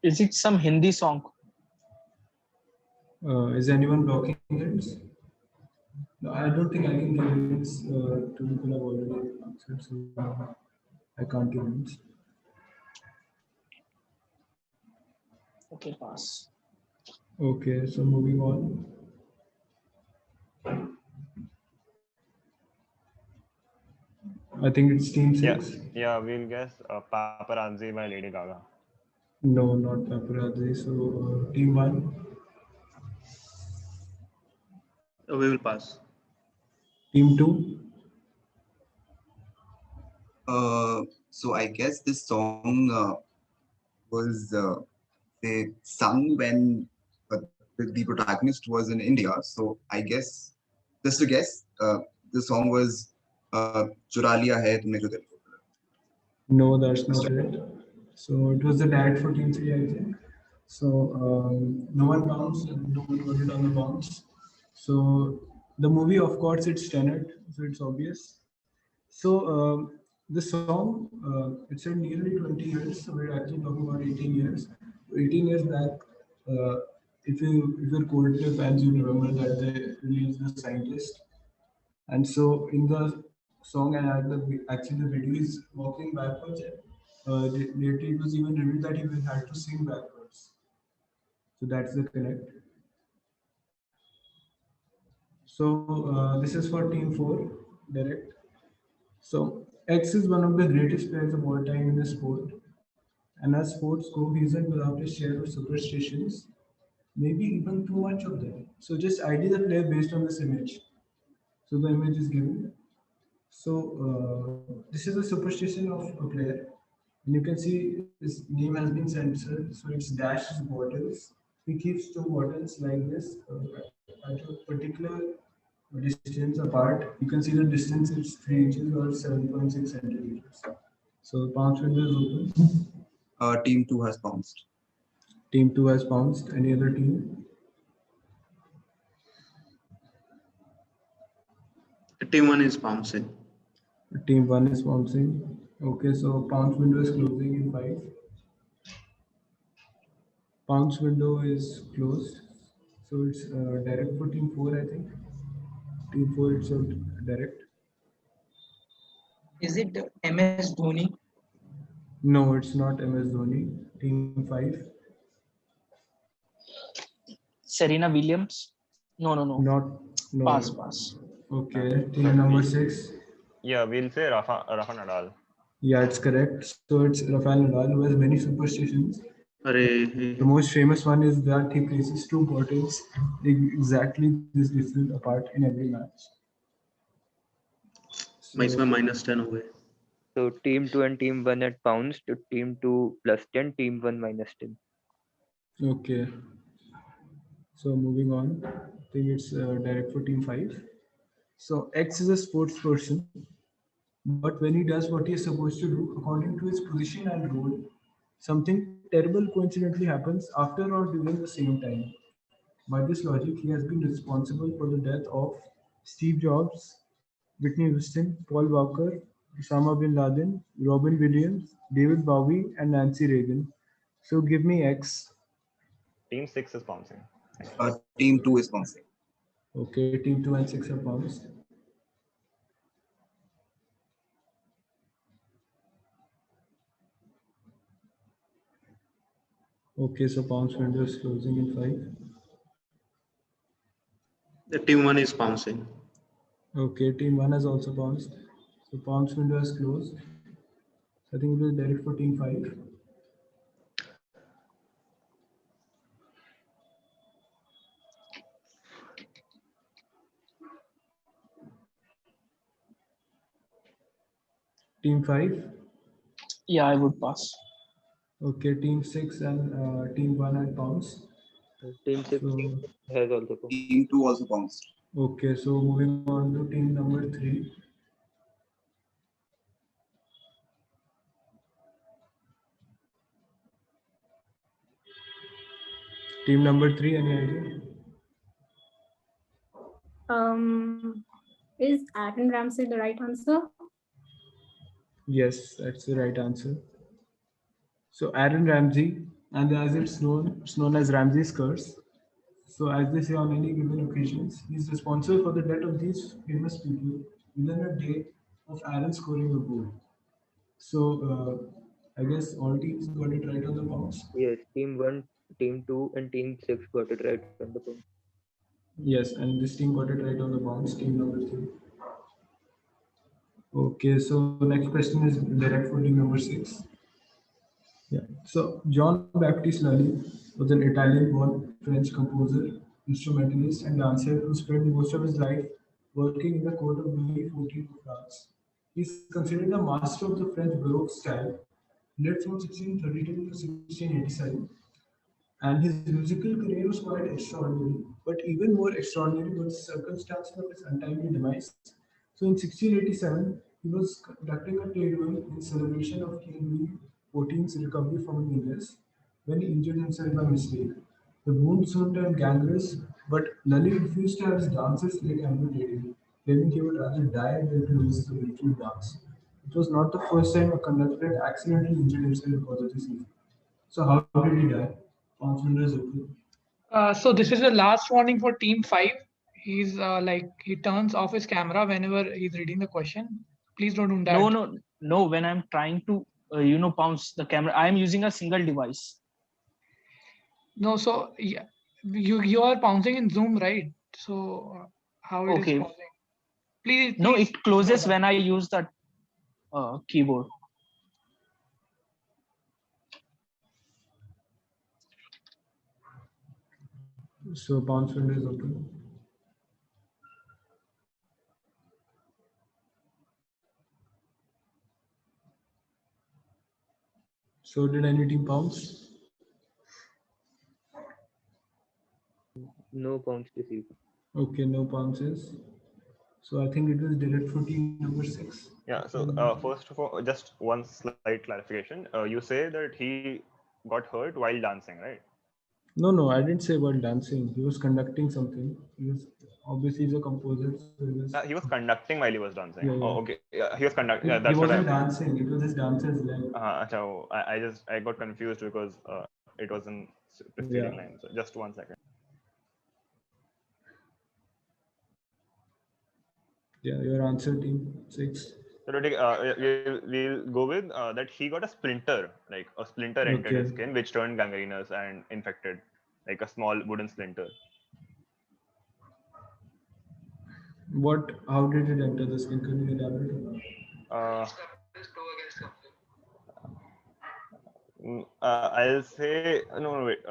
Is it some Hindi song? Is anyone blocking hints? No, I don't think I can give hints to people who have already answered, so I can't give hints. Okay, pass. Okay, so moving on. I think it's team 6. Yeah, we'll guess Paparazzi by Lady Gaga. No, not Paparazzi. So team 1. We will pass. Team 2. So I guess this song was they sung when the protagonist was in India. So I guess, just to guess, the song was Chura Liya Hai Tumne Jo Dil Ko. No, that's not it. So it was the direct for Team 3, I think. So no one bounced, no one got it on the bounce. So the movie, of course, it's Tenet, so it's obvious. So the song, it's said nearly 20 years, so we're actually talking about 18 years. 18 years back, uh, if you're Coldplay fans, you remember that they released The Scientist. And so in the song and actually the video is walking backwards. Later it was even revealed that he will had to sing backwards. So that's the connect. So this is for Team 4, direct. So X is one of the greatest players of all time in the sport. And as sports go, he isn't without his share of superstitions, maybe even too much of them. So just ID the player based on this image. So the image is given. So this is a superstition of a player. And you can see his name has been censored. So it's dashed bottles. He keeps two bottles like this at a particular distance apart. You can see the distance is 3 inches or 7.6 centimeters. So bounce window is open. Team 2 has bounced. Team 2 has bounced. Any other team? Team 1 is bouncing. Team 1 is bouncing. Okay, so bounce window is closing in 5. Bounce window is closed. So it's direct for Team 4, I think. Team 4 it's direct. Is it MS Dhoni? No, it's not MS Dhoni. Team 5. Serena Williams? No. No. Pass. Okay, team number 6. Yeah, we'll say Rafa Nadal. Yeah, it's correct. So it's Rafael Nadal who has many superstitions. The most famous one is that he places two bottles exactly this distance apart in every match. So, -10 हो गए. So team 2 and team 1 at pounds to team 2 +10, team 1 -10. Okay. So moving on, I think it's direct for team 5. So X is a sports person, but when he does what he is supposed to do according to his position and role, something terrible coincidentally happens after or during the same time. By this logic, he has been responsible for the death of Steve Jobs, Whitney Houston, Paul Walker, Osama bin Laden, Robin Williams, David Bowie, and Nancy Reagan. So give me X. Team 6 is bouncing. Team 2 is bouncing. Okay, team 2 and 6 are bounced. Okay, so bounce window is closing in 5. The team 1 is bouncing. Okay, team 1 has also bounced. So bounce window is closed. I think it was direct for team 5. Team 5? Yeah, I would pass. Okay, team 6 and team 1 had bounced. Team 6 has also bounced. Team 2 also bounced. Okay, so moving on to team number 3. Team number 3, any idea? Is Aaron Ramsey the right answer? Yes, that's the right answer. So Aaron Ramsey, and as it's known as Ramsey's curse. So as they say on any given occasions, he's responsible for the death of these famous people within a day of Aaron scoring a goal. So I guess all teams got it right on the bounce. Yes, team 1, team 2, and team 6 got it right on the bounce. Yes, and this team got it right on the bounce, team number 3. Okay, so next question is direct for team number 6. Yeah. So John Baptiste Lully was an Italian-born French composer, instrumentalist, and dancer who spent most of his life working in the court of Louis XIV of France. He is considered a master of the French Baroque style, lived from 1632 to 1687, and his musical career was quite extraordinary. But even more extraordinary was the circumstances of his untimely demise. So in 1687, he was conducting a trade duel in celebration of King Louis XIV's recovery from an illness when he injured himself by mistake. The wound soon turned gangrenous, but Lally refused to have his dancer's leg amputated, claiming he would rather die than to lose the military dance. It was not the first time a conductor had accidentally injured himself because of this event. So how did he die? Pounds window is open. So this is the last warning for Team 5. He's he turns off his camera whenever he's reading the question. Please don't do that. No. When I'm trying to, bounce the camera, I'm using a single device. No, so yeah, you are bouncing in Zoom, right? So how it is Okay. pausing? Please. No, it closes when I use the keyboard. So bounce window is open. So did any team bounce? No bounce received. Okay, no bounces. So I think it was direct for team number 6. Yeah. So first of all, just one slight clarification. You say that he got hurt while dancing, right? No, I didn't say while dancing. He was conducting something. He was obviously he's a composer. So He was conducting while he was dancing. Yeah, yeah. Oh, okay. Yeah, he was conducting. He, Yeah, that's he what wasn't I. dancing. It was his dancer's leg. So I got confused because it was in preceding line. So just 1 second. Yeah, your answer, team 6. So we'll go with that he got a splinter, like a splinter entered his Okay. skin, which turned gangrenous and infected, like a small wooden splinter. How did it enter the skin? Can you elaborate? I'll say no. Wait.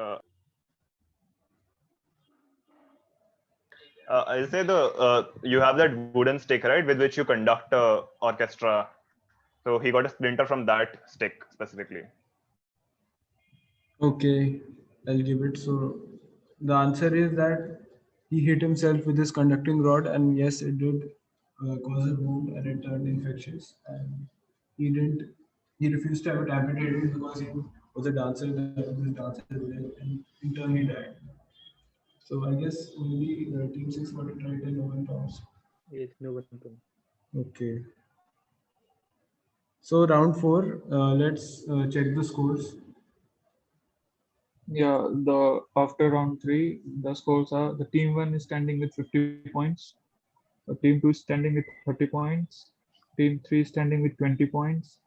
I'll say you have that wooden stick, right, with which you conduct a orchestra. So he got a splinter from that stick specifically. Okay, I'll give it. So the answer is that he hit himself with his conducting rod, and yes, it did cause a wound and it turned infectious. And he refused to have it amputated because he was a dancer that was his dancer's leg, and in turn he died. So I guess only team 6 got it right and no one counts. Yes, no one can. Okay. So round 4, let's check the scores. Yeah, after round 3, the scores are: the team 1 is standing with 50 points, the team 2 is standing with 30 points, team 3 is standing with 20 points,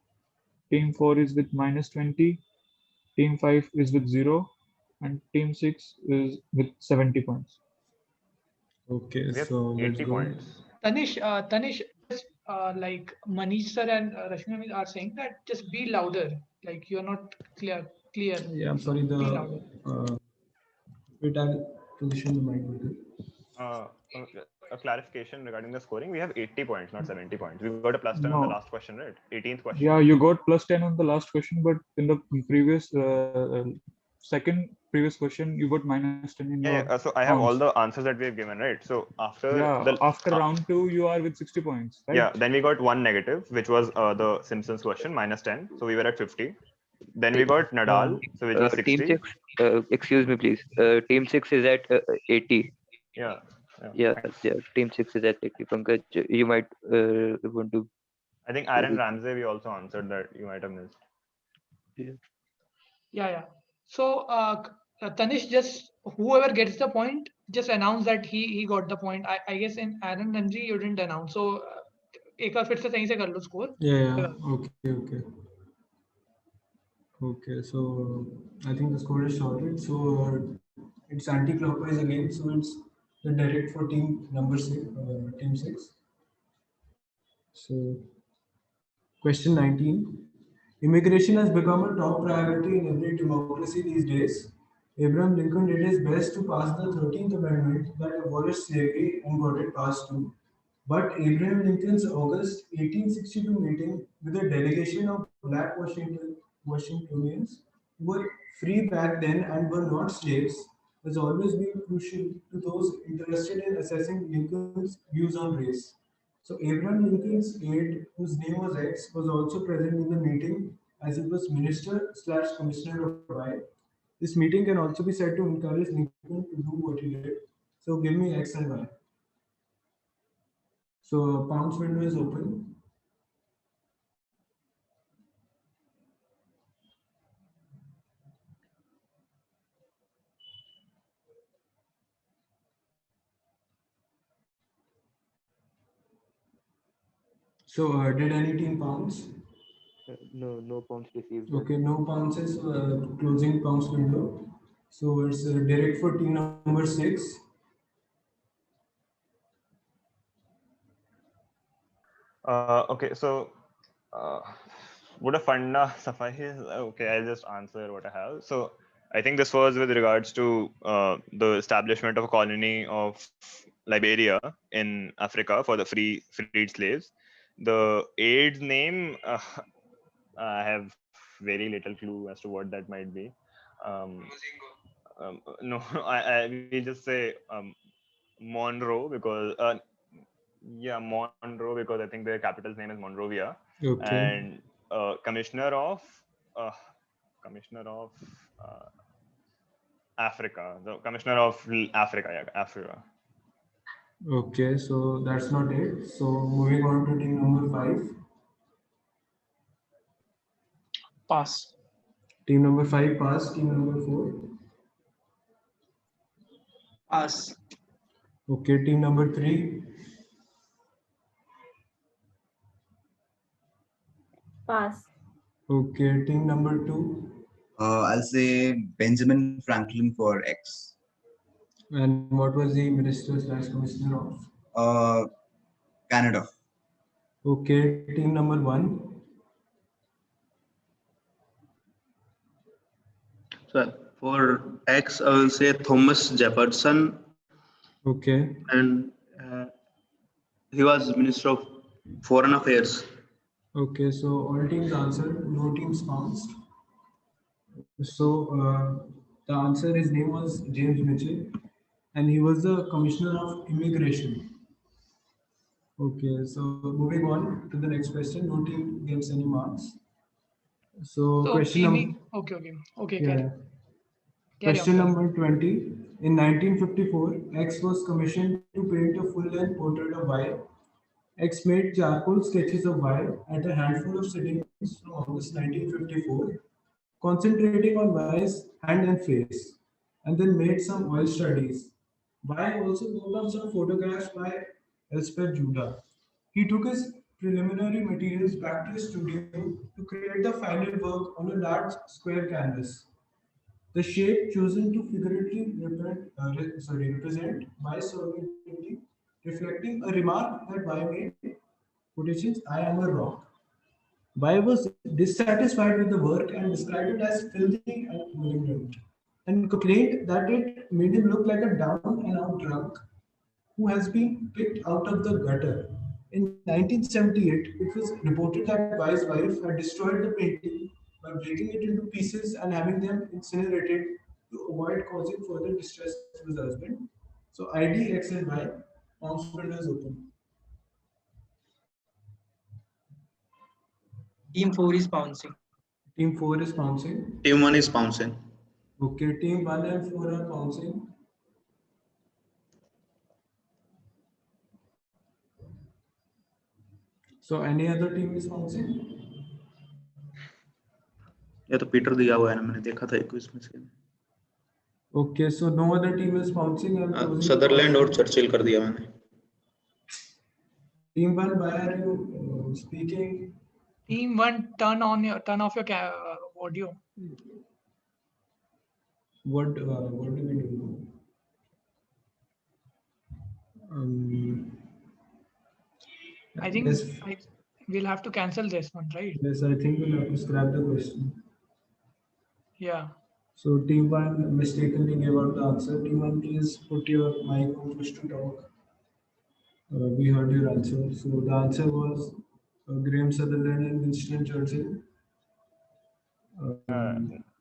team 4 is with -20, team 5 is with 0, and team 6 is with 70 points. Okay, We have so let's 80 go. points. Tanish, like Manish sir and Rashmi are saying that just be louder. Like you're not clear. Yeah, I'm sorry. Be louder. Wait, I'll position the mic with it. A clarification regarding the scoring: we have 80 points, not 70 points. We got a +10 on the No. last question, right? 18th question. Yeah, you got +10 on the last question, but in the previous second previous question, you got -10 in your Yeah. So I have all counts. the answers that we have given, right? So after after round 2, you are with 60 points, right? Yeah, then we got one negative, which was the Simpsons question, -10. So we were at 50. Then we got Nadal, so which was 60. Team 6, excuse me, please. Team 6 is at 80. Yeah. Yeah, team 6 is at 80. Pankaj, you might want to. I think Aaron Ramsey, we also answered that you might have missed. Yeah. So Tanish, just whoever gets the point, just announce that he got the point. I guess in Aaron Ramsey you didn't announce. So एक बार फिर से सही से कर लो score. Yeah. Okay. So I think the score is sorted. So it's anti-clockwise again. So it's the direct for team number 6, team 6. So question 19. Immigration has become a top priority in every democracy these days. Abraham Lincoln did his best to pass the 13th Amendment that abolished slavery and got it passed too. But Abraham Lincoln's August 1862 meeting with a delegation of black Washingtonians who were free back then and were not slaves has always been crucial to those interested in assessing Lincoln's views on race. So Abraham Lincoln's aide, whose name was X, was also present in the meeting as he was minister/commissioner of Y. This meeting can also be said to encourage Lincoln to do what he did. So give me X and Y. So Pound's window is open. So did any team pounce? No pounds received. Okay, no pounces. Closing Pound's window. So it's direct for team number 6. Okay, so would a funda suffice? Okay, I'll just answer what I have. So I think this was with regards to the establishment of a colony of Liberia in Africa for the freed slaves. The aide's name, I have very little clue as to what that might be. No, I will just say Monroe because yeah, Monroe because I think their capital's name is Monrovia. Okay. And commissioner of Africa, the commissioner of Africa, yeah, Africa. Okay, so that's not it. So moving on to team number 5. Pass. Team number 5 pass. Team number 4. Pass. Okay, team number 3. Pass. Okay, team number 2. I'll say Benjamin Franklin for X. And what was the minister/commissioner of? Canada. Okay, team number 1. So for X, I will say Thomas Jefferson. Okay. And he was Minister of Foreign Affairs. Okay, so all teams answered, no teams bounced. So the answer, his name was James Mitchell, and he was the Commissioner of Immigration. Okay, so moving on to the next question. No team gets any marks. So question number. Okay. Yeah. Carry Question on. number 20. In 1954, X was commissioned to paint a full-length portrait of Y. X made charcoal sketches of Y at a handful of sittings from August 1954, concentrating on Y's hand and face, and then made some oil studies. Y also worked on some photographs by Elspeth Judah. He took his preliminary materials back to his studio to create the final work on a large square canvas. The shape chosen to figuratively represent Y's sovereignty, reflecting a remark that Y made, quotations, "I am a rock." Y was dissatisfied with the work and described it as filthy and malignant, and complained that it made him look like a down and out drunk who has been picked out of the gutter. In 1978, it was reported that Y's wife had destroyed the painting by breaking it into pieces and having them incinerated to avoid causing further distress to his husband. So ID, X, and Y, Pound's window is open. Team 4 is bouncing. Team 4 is pouncing. Team 1 is bouncing. Okay, team 1 and 4 are pouncing. So any other team is pouncing? या तो Peter दिया हुआ है ना, मैंने देखा था एक क्विज में से. Okay, so no other team is pouncing. Sutherland और चर्चिल कर दिया मैंने. Team 1, why are you speaking? Team 1, turn off your audio. What do we do? I think yes. we'll have to cancel this one, right? Yes, I think we'll have to scrap the question. Yeah. So team 1 mistakenly gave out the answer. Team 1, please put your mic on push to talk. We heard your answer. So the answer was Graham Sutherland and Winston Churchill.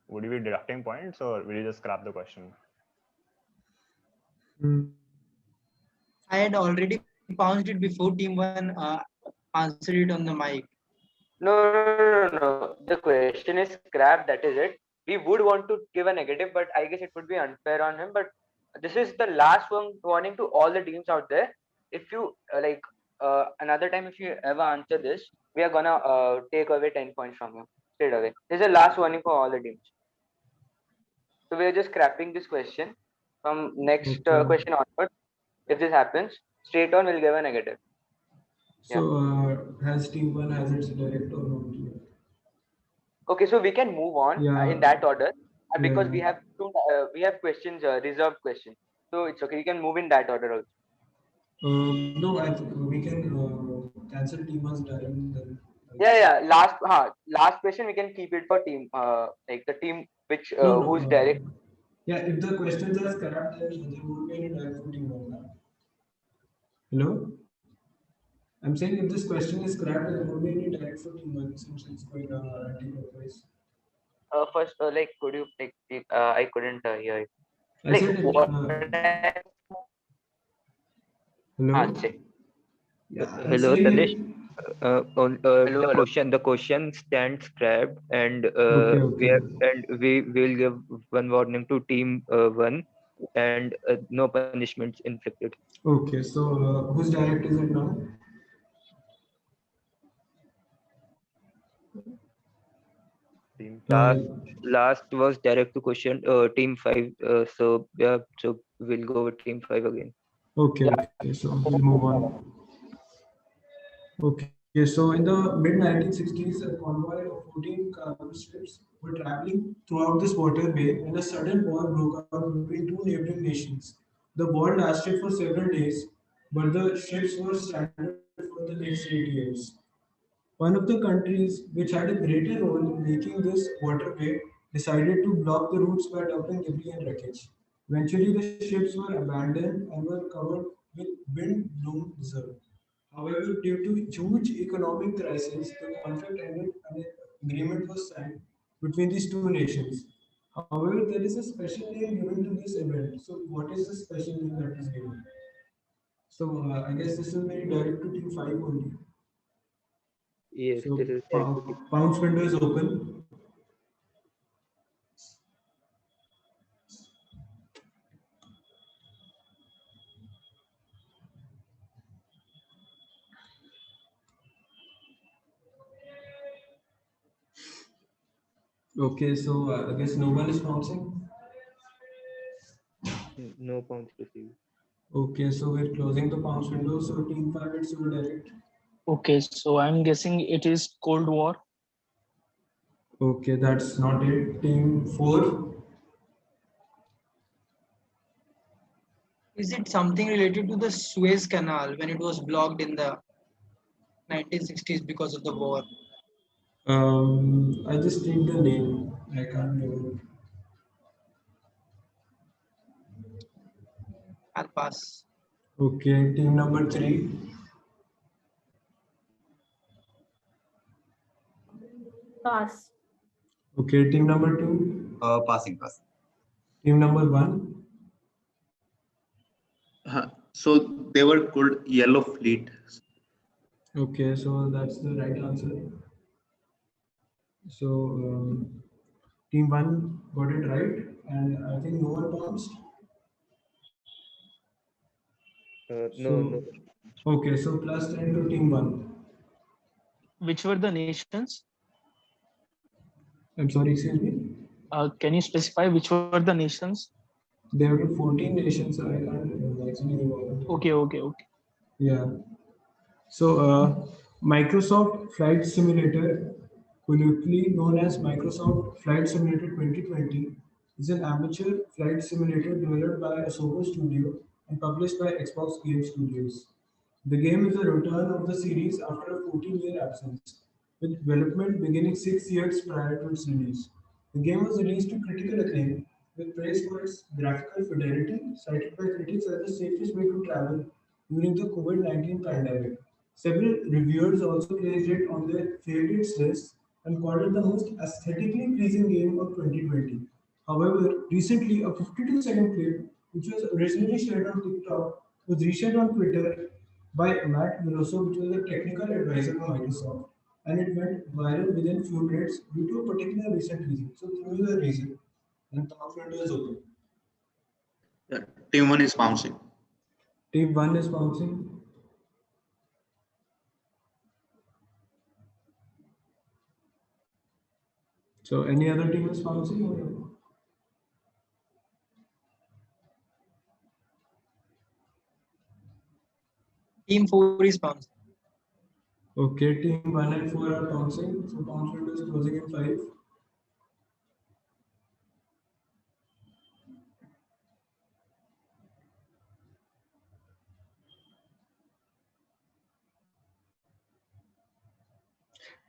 Would you be deducting points or will you just scrap the question? I had already pounced it before team 1 answered it on the mic. No. The question is scrapped. That is it. We would want to give a negative, but I guess it would be unfair on him. But this is the last one warning to all the teams out there. If you another time, if you ever answer this, we are gonna take away 10 points from you straight away. This is the last warning for all the teams. So we are just scrapping this question from next question onward. If this happens, straight on we'll give a negative. So has team 1 has its direct or not? Okay, so we can move on in that order because we have questions, reserved questions. So it's okay. We can move in that order also. No, I think we can cancel team 1's direct. Then. Yeah. Last question we can keep it for team, like the team which who's direct. Yeah, if the questions are correct, then there won't be any direct for team 1. Hello. I'm saying if this question is correct, there won't be any direct for team 1 since it's going anti-clockwise. First, could you I couldn't hear it. I said what? Hello. Hello, Tandesh. The question stands scrapped, and we will give one warning to team 1, and no punishments inflicted. Okay, so whose direct is it now? Last was direct to question team 5. So we'll go with team 5 again. Okay, so we'll move on. Okay, so in the mid-1960s, a convoy of 14 cargo ships were traveling throughout this waterway when a sudden war broke out between two neighboring nations. The war lasted for several days, but the ships were stranded for the next 8 years. One of the countries which had a greater role in making this waterway decided to block the routes by dumping debris and wreckage. Eventually, the ships were abandoned and were covered with wind-blown dirt. However, due to huge economic crisis, the conflict ended and an agreement was signed between these two nations. However, there is a special name given to this event. So, what is the special name that is given? So, I guess this will be direct to team 5 only. Yes, so this is Pounce window is open. Okay, so I guess no one is bouncing. No pounce received. Okay, so we're closing the pounce window. So team 5, it's your direct. Okay, so I'm guessing it is Cold War. Okay, that's not it. Team 4. Is it something related to the Suez Canal when it was blocked in the 1960s because of the war? I just need the name. I can't remember. I'll pass. Okay, team number 3. Pass. Okay, team number 2. Passing. Team number 1. So they were called Yellow Fleet. Okay, so that's the right answer. So team 1 got it right, and I think no one bounced. No. Okay, so plus 10 to team 1. Which were the nations? I'm sorry, excuse me. Can you specify which were the nations? There were 14 nations, so I can't actually remember. Okay. Yeah. So Microsoft Flight Simulator, colloquially known as Microsoft Flight Simulator 2020, is an amateur flight simulator developed by Asobo Studio and published by Xbox Game Studios. The game is a return of the series after a 14-year absence, with development beginning 6 years prior to its release. The game was released to critical acclaim, with praise for its graphical fidelity, cited by critics as the safest way to travel during the COVID-19 pandemic. Several reviewers also placed it on their favorites list and called it the most aesthetically pleasing game of 2020. However, recently a 52-second clip, which was originally shared on TikTok, was reshared on Twitter by Matt Grosso, which was a technical advisor for Microsoft, and it went viral within few minutes due to a particular recent reason. So there was a reason, and Tom's window is open. Yeah, team 1 is bouncing. Team 1 is bouncing. So any other team is bouncing? Or? Team 4 is bouncing. Okay, team 1 and 4 are bouncing. So bounce window is closing in 5.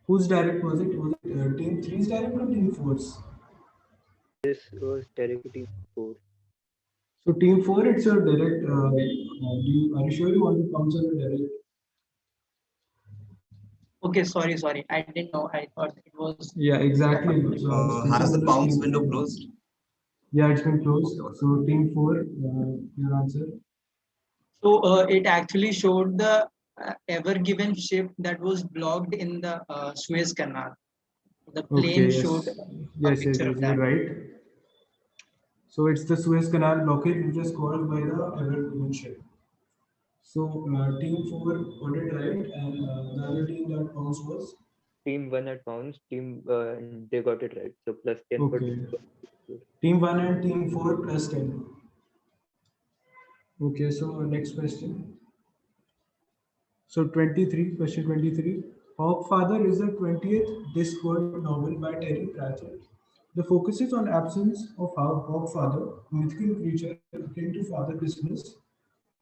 Whose direct was it? Was it team 3's direct or team 4's? This was direct to team 4. So team 4, it's your direct. Are you sure you want to bounce on the direct? Okay, sorry. I didn't know. I thought it was. Yeah, exactly. So Has the bounce window closed? Yeah, it's been closed. So team 4, your answer. So it actually showed the ever given ship that was blocked in the Suez Canal. The plane Okay, yes. showed Yes, picture of that. you're right. So it's the Suez Canal blockage which is caused by the ever-given ship. So team 4 got it right, and the other team that bounced was? Team 1 at bounce, they got it right. So plus 10 for Okay. team 4. Team 1 and team 4 plus 10. Okay, so next question. So 23, question 23. Hogfather is the 20th Discworld novel by Terry Pratchett. The focus is on absence of Hogfather, a mythical creature akin to Father Christmas,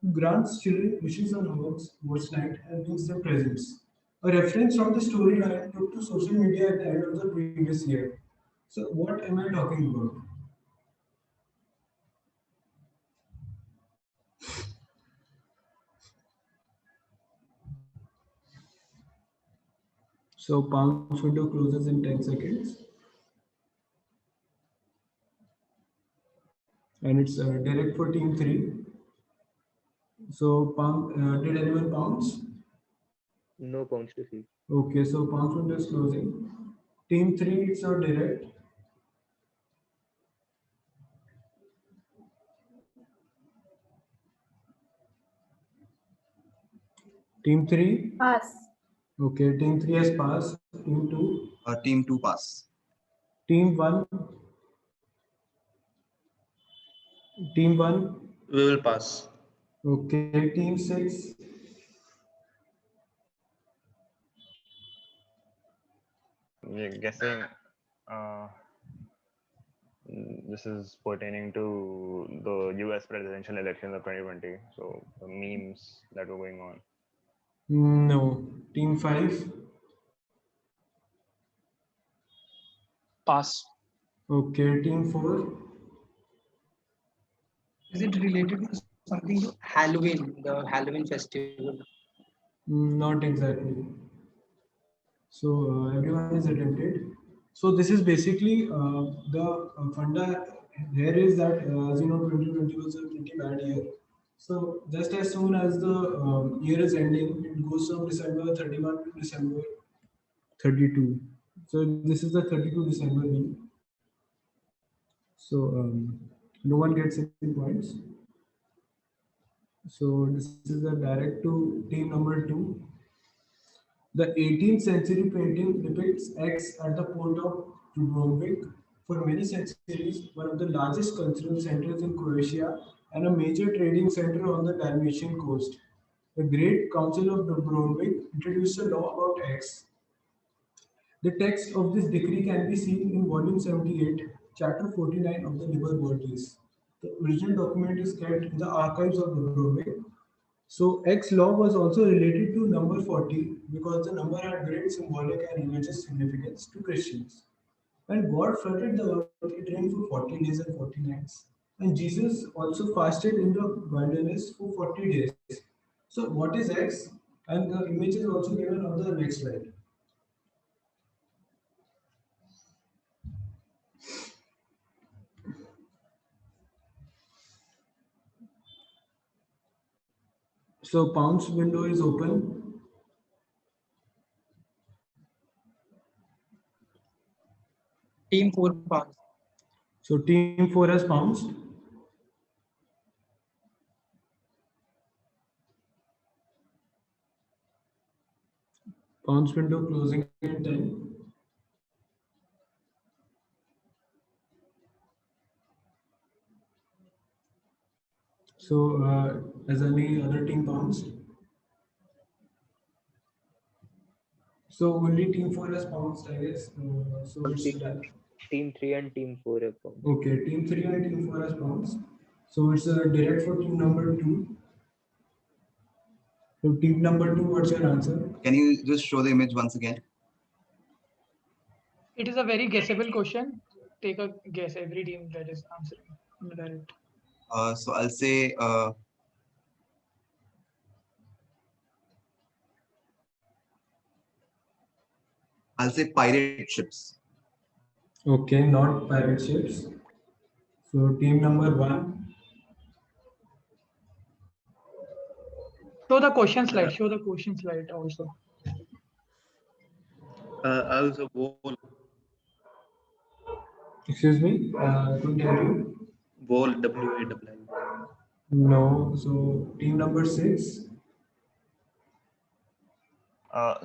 who grants children wishes on Hogwarts night and brings them presents. A reference from the storyline took to social media at the end of the previous year. So what am I talking about? So bounce window closes in 10 seconds. And it's direct for team 3. So did anyone bounce? No bounce to see. Okay, so bounce window is closing. Team 3, it's our direct. Team 3? Pass. Okay, team 3 has passed. Team 2? Team 2 pass. Team 1? Team 1? We will pass. Okay, team 6? We're guessing this is pertaining to the US presidential elections of 2020. So the memes that were going on. No. Team 5? Pass. Okay, team 4? Is it related to something to Halloween, the Halloween festival? Not exactly. So everyone is attempted. So this is basically the funda here is that as you know 2020 was a pretty bad year. So just as soon as the year is ending, it goes from December 31 to December 32. So this is the 32 December week. So no one gets any points. So this is a direct to team number 2. The 18th century painting depicts X at the port of Dubrovnik. For many centuries, one of the largest cultural centers in Croatia and a major trading center on the Dalmatian coast. The Great Council of Dubrovnik introduced a law about X. The text of this decree can be seen in volume 78, chapter 49 of the Liber Vertis. The original document is kept in the archives of Dubrovnik. So X law was also related to number 40 because the number had great symbolic and religious significance to Christians. When God flooded the earth, it rained for 40 days and 40 nights. And Jesus also fasted in the wilderness for 40 days. So what is X? And the image is also given on the next slide. So pounds window is open. Team 4 pounds. So team 4 has pounced. Pounds window closing in 10. So has any other team pounced? So only team 4 has pounced, I guess. So it's done. Team 3 and team 4 have pounced. Okay, team 3 and team 4 has pounced. So it's direct for team number 2. So team number 2, what's your answer? Can you just show the image once again? It is a very guessable question. Take a guess, every team that is answering direct. So I'll say pirate ships. Okay, not pirate ships. So team number 1. Show the question slide. Show the question slide also. Also wall. Excuse me, couldn't hear you. Wall, W-A-L-L. No, so team number 6. I'll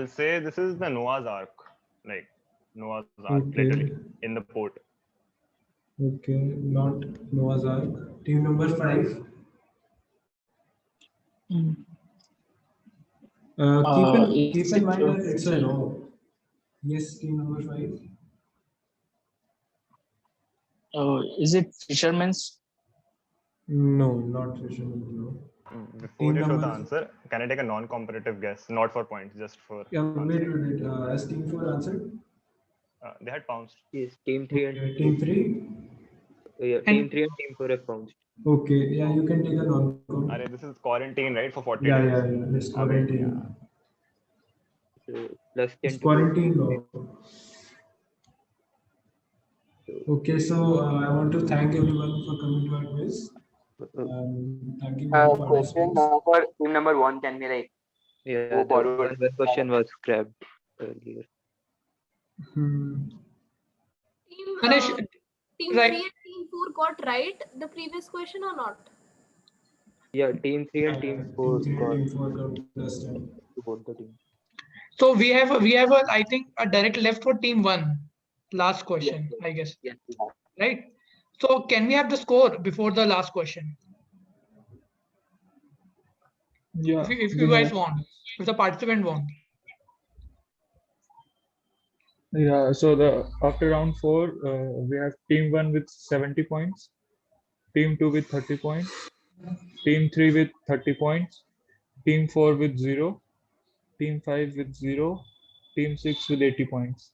say this is the Noah's Ark, like Noah's Ark, Okay. literally in the port. Okay, not Noah's Ark. Team number 5. Keep in mind that it's a no. Yes, team number 5. Is it fisherman's? No, not fisherman. No. Before you show the answer, can I take a non-competitive guess? Not for points, just for. Yeah, wait. Has team 4 answered? They had pounced. Yes, team 3 and team 3. Yeah, team 3 and team 4 have pounced. Okay, yeah, you can take a non-com. This is quarantine, right? For 40 yeah, days. Yeah, it's quarantine. So plus 10 It's quarantine law. Okay, so I want to thank everyone for coming to our quiz. Thank you for the Question now for team number 1. Can we like Yeah, go forward? the question was scrapped earlier. Team, Manish, team right. 3 and team 4 got right the previous question or not? Yeah, team 3 and team 4 got plus 10. both the team. So we have I think a direct left for team 1. Last question, I guess. Yes. Right. So can we have the score before the last question? Yeah. If you guys want, if the participant want. Yeah. So after round 4, we have team 1 with 70 points, team 2 with 30 points, team 3 with 30 points, team 4 with 0, team 5 with 0, team 6 with 80 points.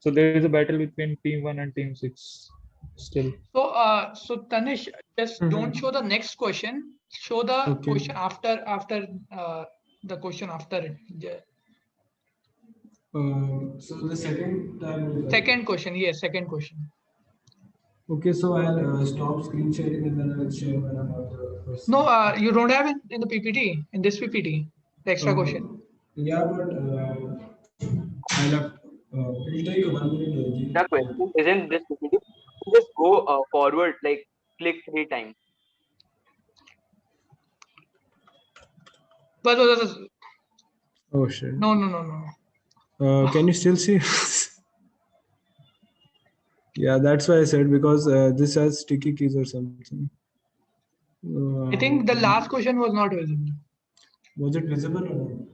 So there is a battle between team 1 and team 6 still. So Tanish, just don't show the next question. Show the question after the question after it. Yeah. So the second time. Second question, yes, second question. Okay, so I'll stop screen sharing and then I'll share when I'm out the question. No, you don't have in the PPT, in this PPT, the extra question. Yeah, but I'll have. It'll take 1 minute only. The question isn't this PPT. Just go forward, like click 3 times. But Oh shit. No. Can you still see? Yeah, that's why I said, because this has sticky keys or something. I think the last question was not visible. Was it visible or not?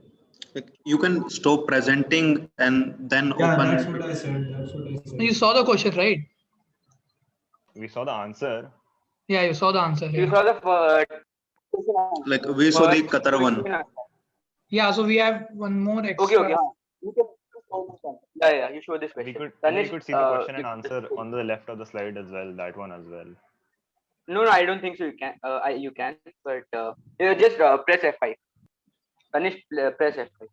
Like you can stop presenting and then open. That's what I said. You saw the question, right? We saw the answer. Yeah, you saw the answer. You saw the like we saw the Qatar one. Yeah, so we have one more extra. Okay. Yeah, you show this question. We could see the question and answer on the left of the slide as well, that one as well. No, I don't think so. You can, you can, but you just press F5. Tanish, press F5.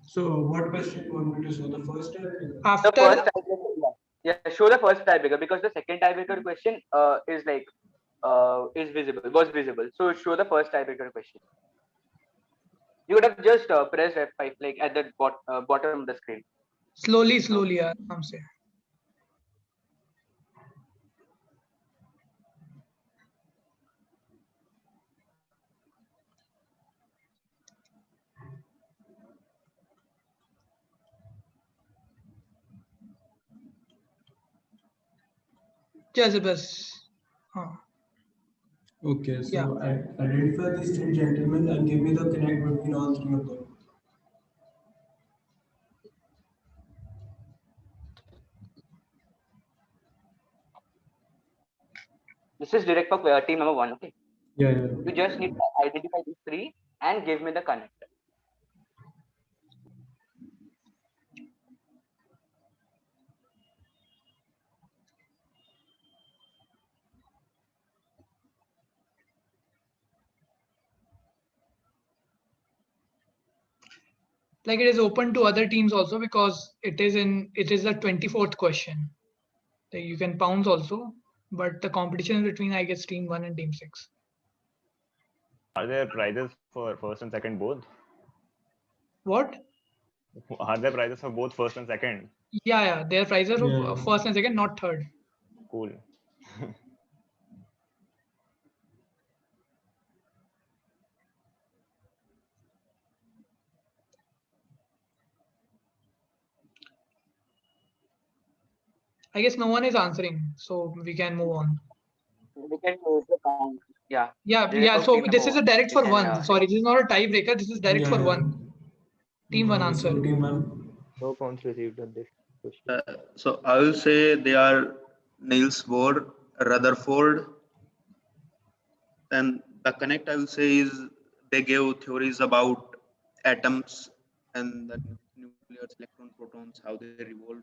So what question you want me to show? The first time? After Yeah, show the first tiebreaker because the second tiebreaker question is like was visible. So show the first tiebreaker question. You would have just pressed F5 like at the bottom of the screen. Slowly, I'm saying. Jezebus. Okay, so Yeah. identify these three gentlemen and give me the connect between all three of them. This is direct for team number 1. Okay. Yeah. You just need to identify these three and give me the connect. Like it is open to other teams also because it is the 24th question. Like you can pounce also, but the competition is between I guess team 1 and team 6. Are there prizes for first and second both? What? Are there prizes for both first and second? Yeah. There are prizes for first and second, not third. Cool. I guess no one is answering, so we can move on. We can move the count. Yeah. Yeah. So this is a direct for one. Sorry, this is not a tiebreaker. This is direct for one. Team 1 answer. Team 1. No points received on this question. So I will say they are Niels Bohr, Rutherford, and the connect I will say is they gave theories about atoms and the nucleus, electrons, protons, how they revolve,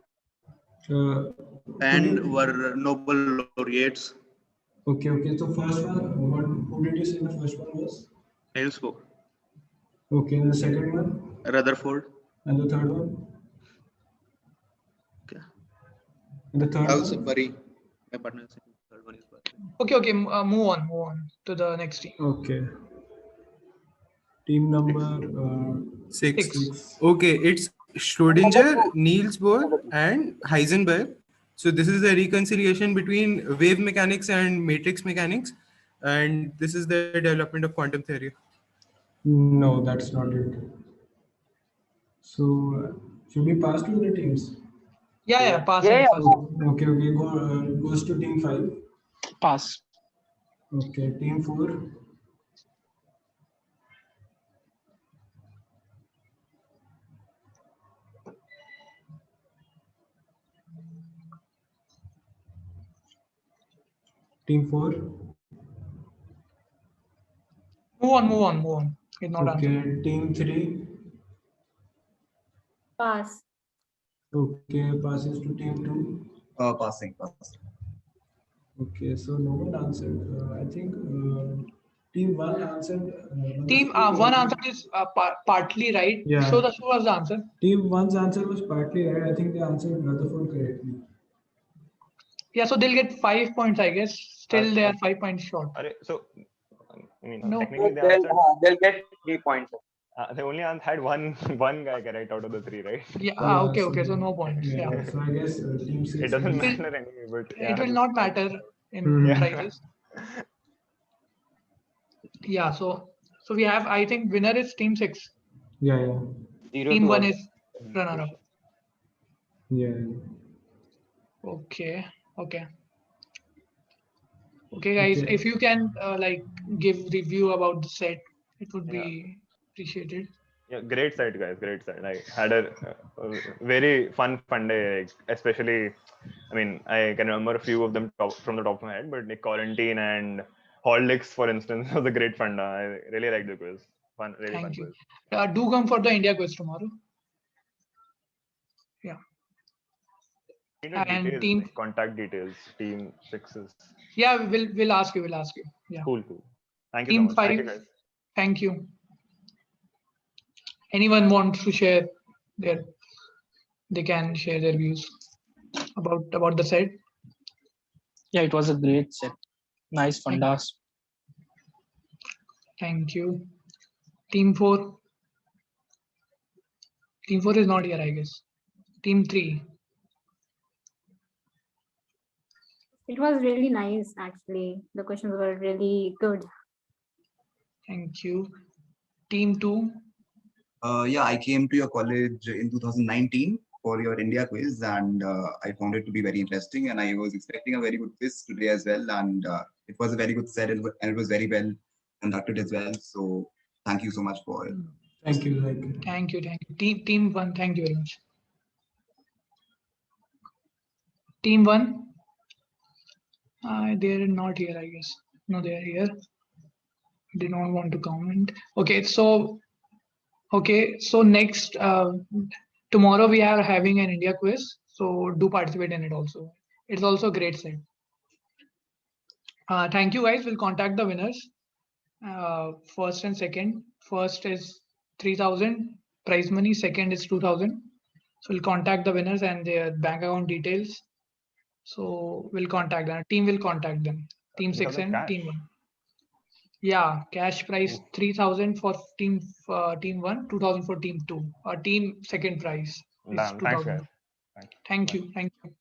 and were Nobel laureates. Okay. So first one, who did you say the first one was? Niels Bohr. Okay, and the second one? Rutherford. And the third one? Okay. And the third Also one? Bury. My partner is saying third one is Bury. Okay. Move on to the next team. Okay. Team number 6. Okay, it's Schrödinger, Niels Bohr, and Heisenberg. So this is the reconciliation between wave mechanics and matrix mechanics, and this is the development of quantum theory. No, that's not it. So should we pass to the teams? Yeah, pass. Okay. Goes to team 5. Pass. Okay, team 4. Team 4. Move on. It's not okay, team 3. Pass. Okay, passes to team 2. Passing. Okay, so no one answered. I think team 1 answered. Team 1 answer is partly right. Yeah. So who was the answer? Team 1's answer was partly right. I think they answered Rutherford correctly. Yeah, so they'll get 5 points, I guess. Still, they are 5 points short. So, I mean, no. technically They'll get 3 points. They only had one guy correct out of the 3, right? Yeah. Okay. So no points. Yeah. So I guess team 6. It doesn't matter anyway, but it will not matter in prizes. Yeah. So we have. I think winner is team 6. Yeah. Team 1 is runner up. Yeah. Okay, guys. If you can give review about the set, it would be appreciated. Yeah, great set, guys. Great set. I had a very fun day, especially. I mean, I can remember a few of them from the top of my head, but like Quarantine and Horlicks, for instance, was a great fun day. I really liked the quiz. Really fun Thank you. quiz. Do come for the India quiz tomorrow. Yeah. And team contact details, team 6's. Yeah, we'll ask you. Yeah. Cool. Thank you. Team so much. 5. Thank you, guys. Thank you. Anyone wants to share they can share their views. about the set? Yeah, it was a great set. Nice fundas. Thank you. Team 4. Team 4 is not here, I guess. Team 3. It was really nice, actually. The questions were really good. Thank you. Team 2. Yeah, I came to your college in 2019 for your India quiz, and I found it to be very interesting. And I was expecting a very good quiz today as well, and it was a very good set, and it was very well conducted as well. So thank you so much for it. Thank you. Thank you. Thank you. Thank you. Team 1. Thank you very much. Team 1. They're not here, I guess. No, they are here. They don't want to comment. Okay, so next tomorrow we are having an India quiz, so do participate in it also. It's also a great set. Thank you guys. We'll contact the winners. First and second. First is 3,000 prize money. Second is 2,000. So we'll contact the winners and their bank account details. So we'll contact them. Team will contact them. Team 6 and cash. Team 1. Yeah, cash prize 3,000 for team 1, 2,000 for team 2. Team second prize is Damn, thanks, 2,000. guys. Thank you. Thank you.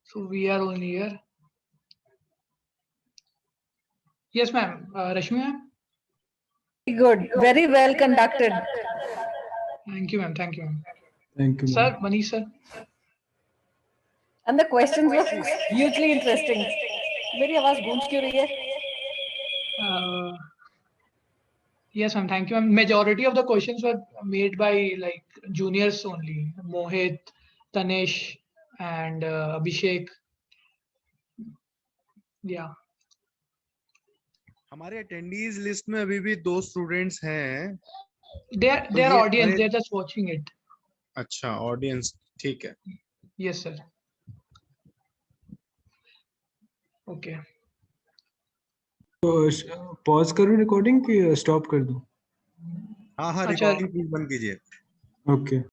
So we are only here. Yes, ma'am. Rashmi ma'am. Good. Very well conducted. Thank you, ma'am. Thank you, ma'am. Thank you. Sir, Manish sir. And the questions were hugely interesting. मेरी आवाज गूंज क्यों रही है? Yes, ma'am. Thank you, ma'am. Majority of the questions were made by like juniors only. Mohit, Tanesh, and Abhishek. Yeah. हमारे attendees list में अभी भी 2 students हैं. They are audience. They're just watching it. अच्छा, audience. ठीक है. Yes, sir. Okay. तो pause करूँ रिकॉर्डिंग कि स्टॉप कर दूँ? हाँ, recording please बंद कीजिए. Okay.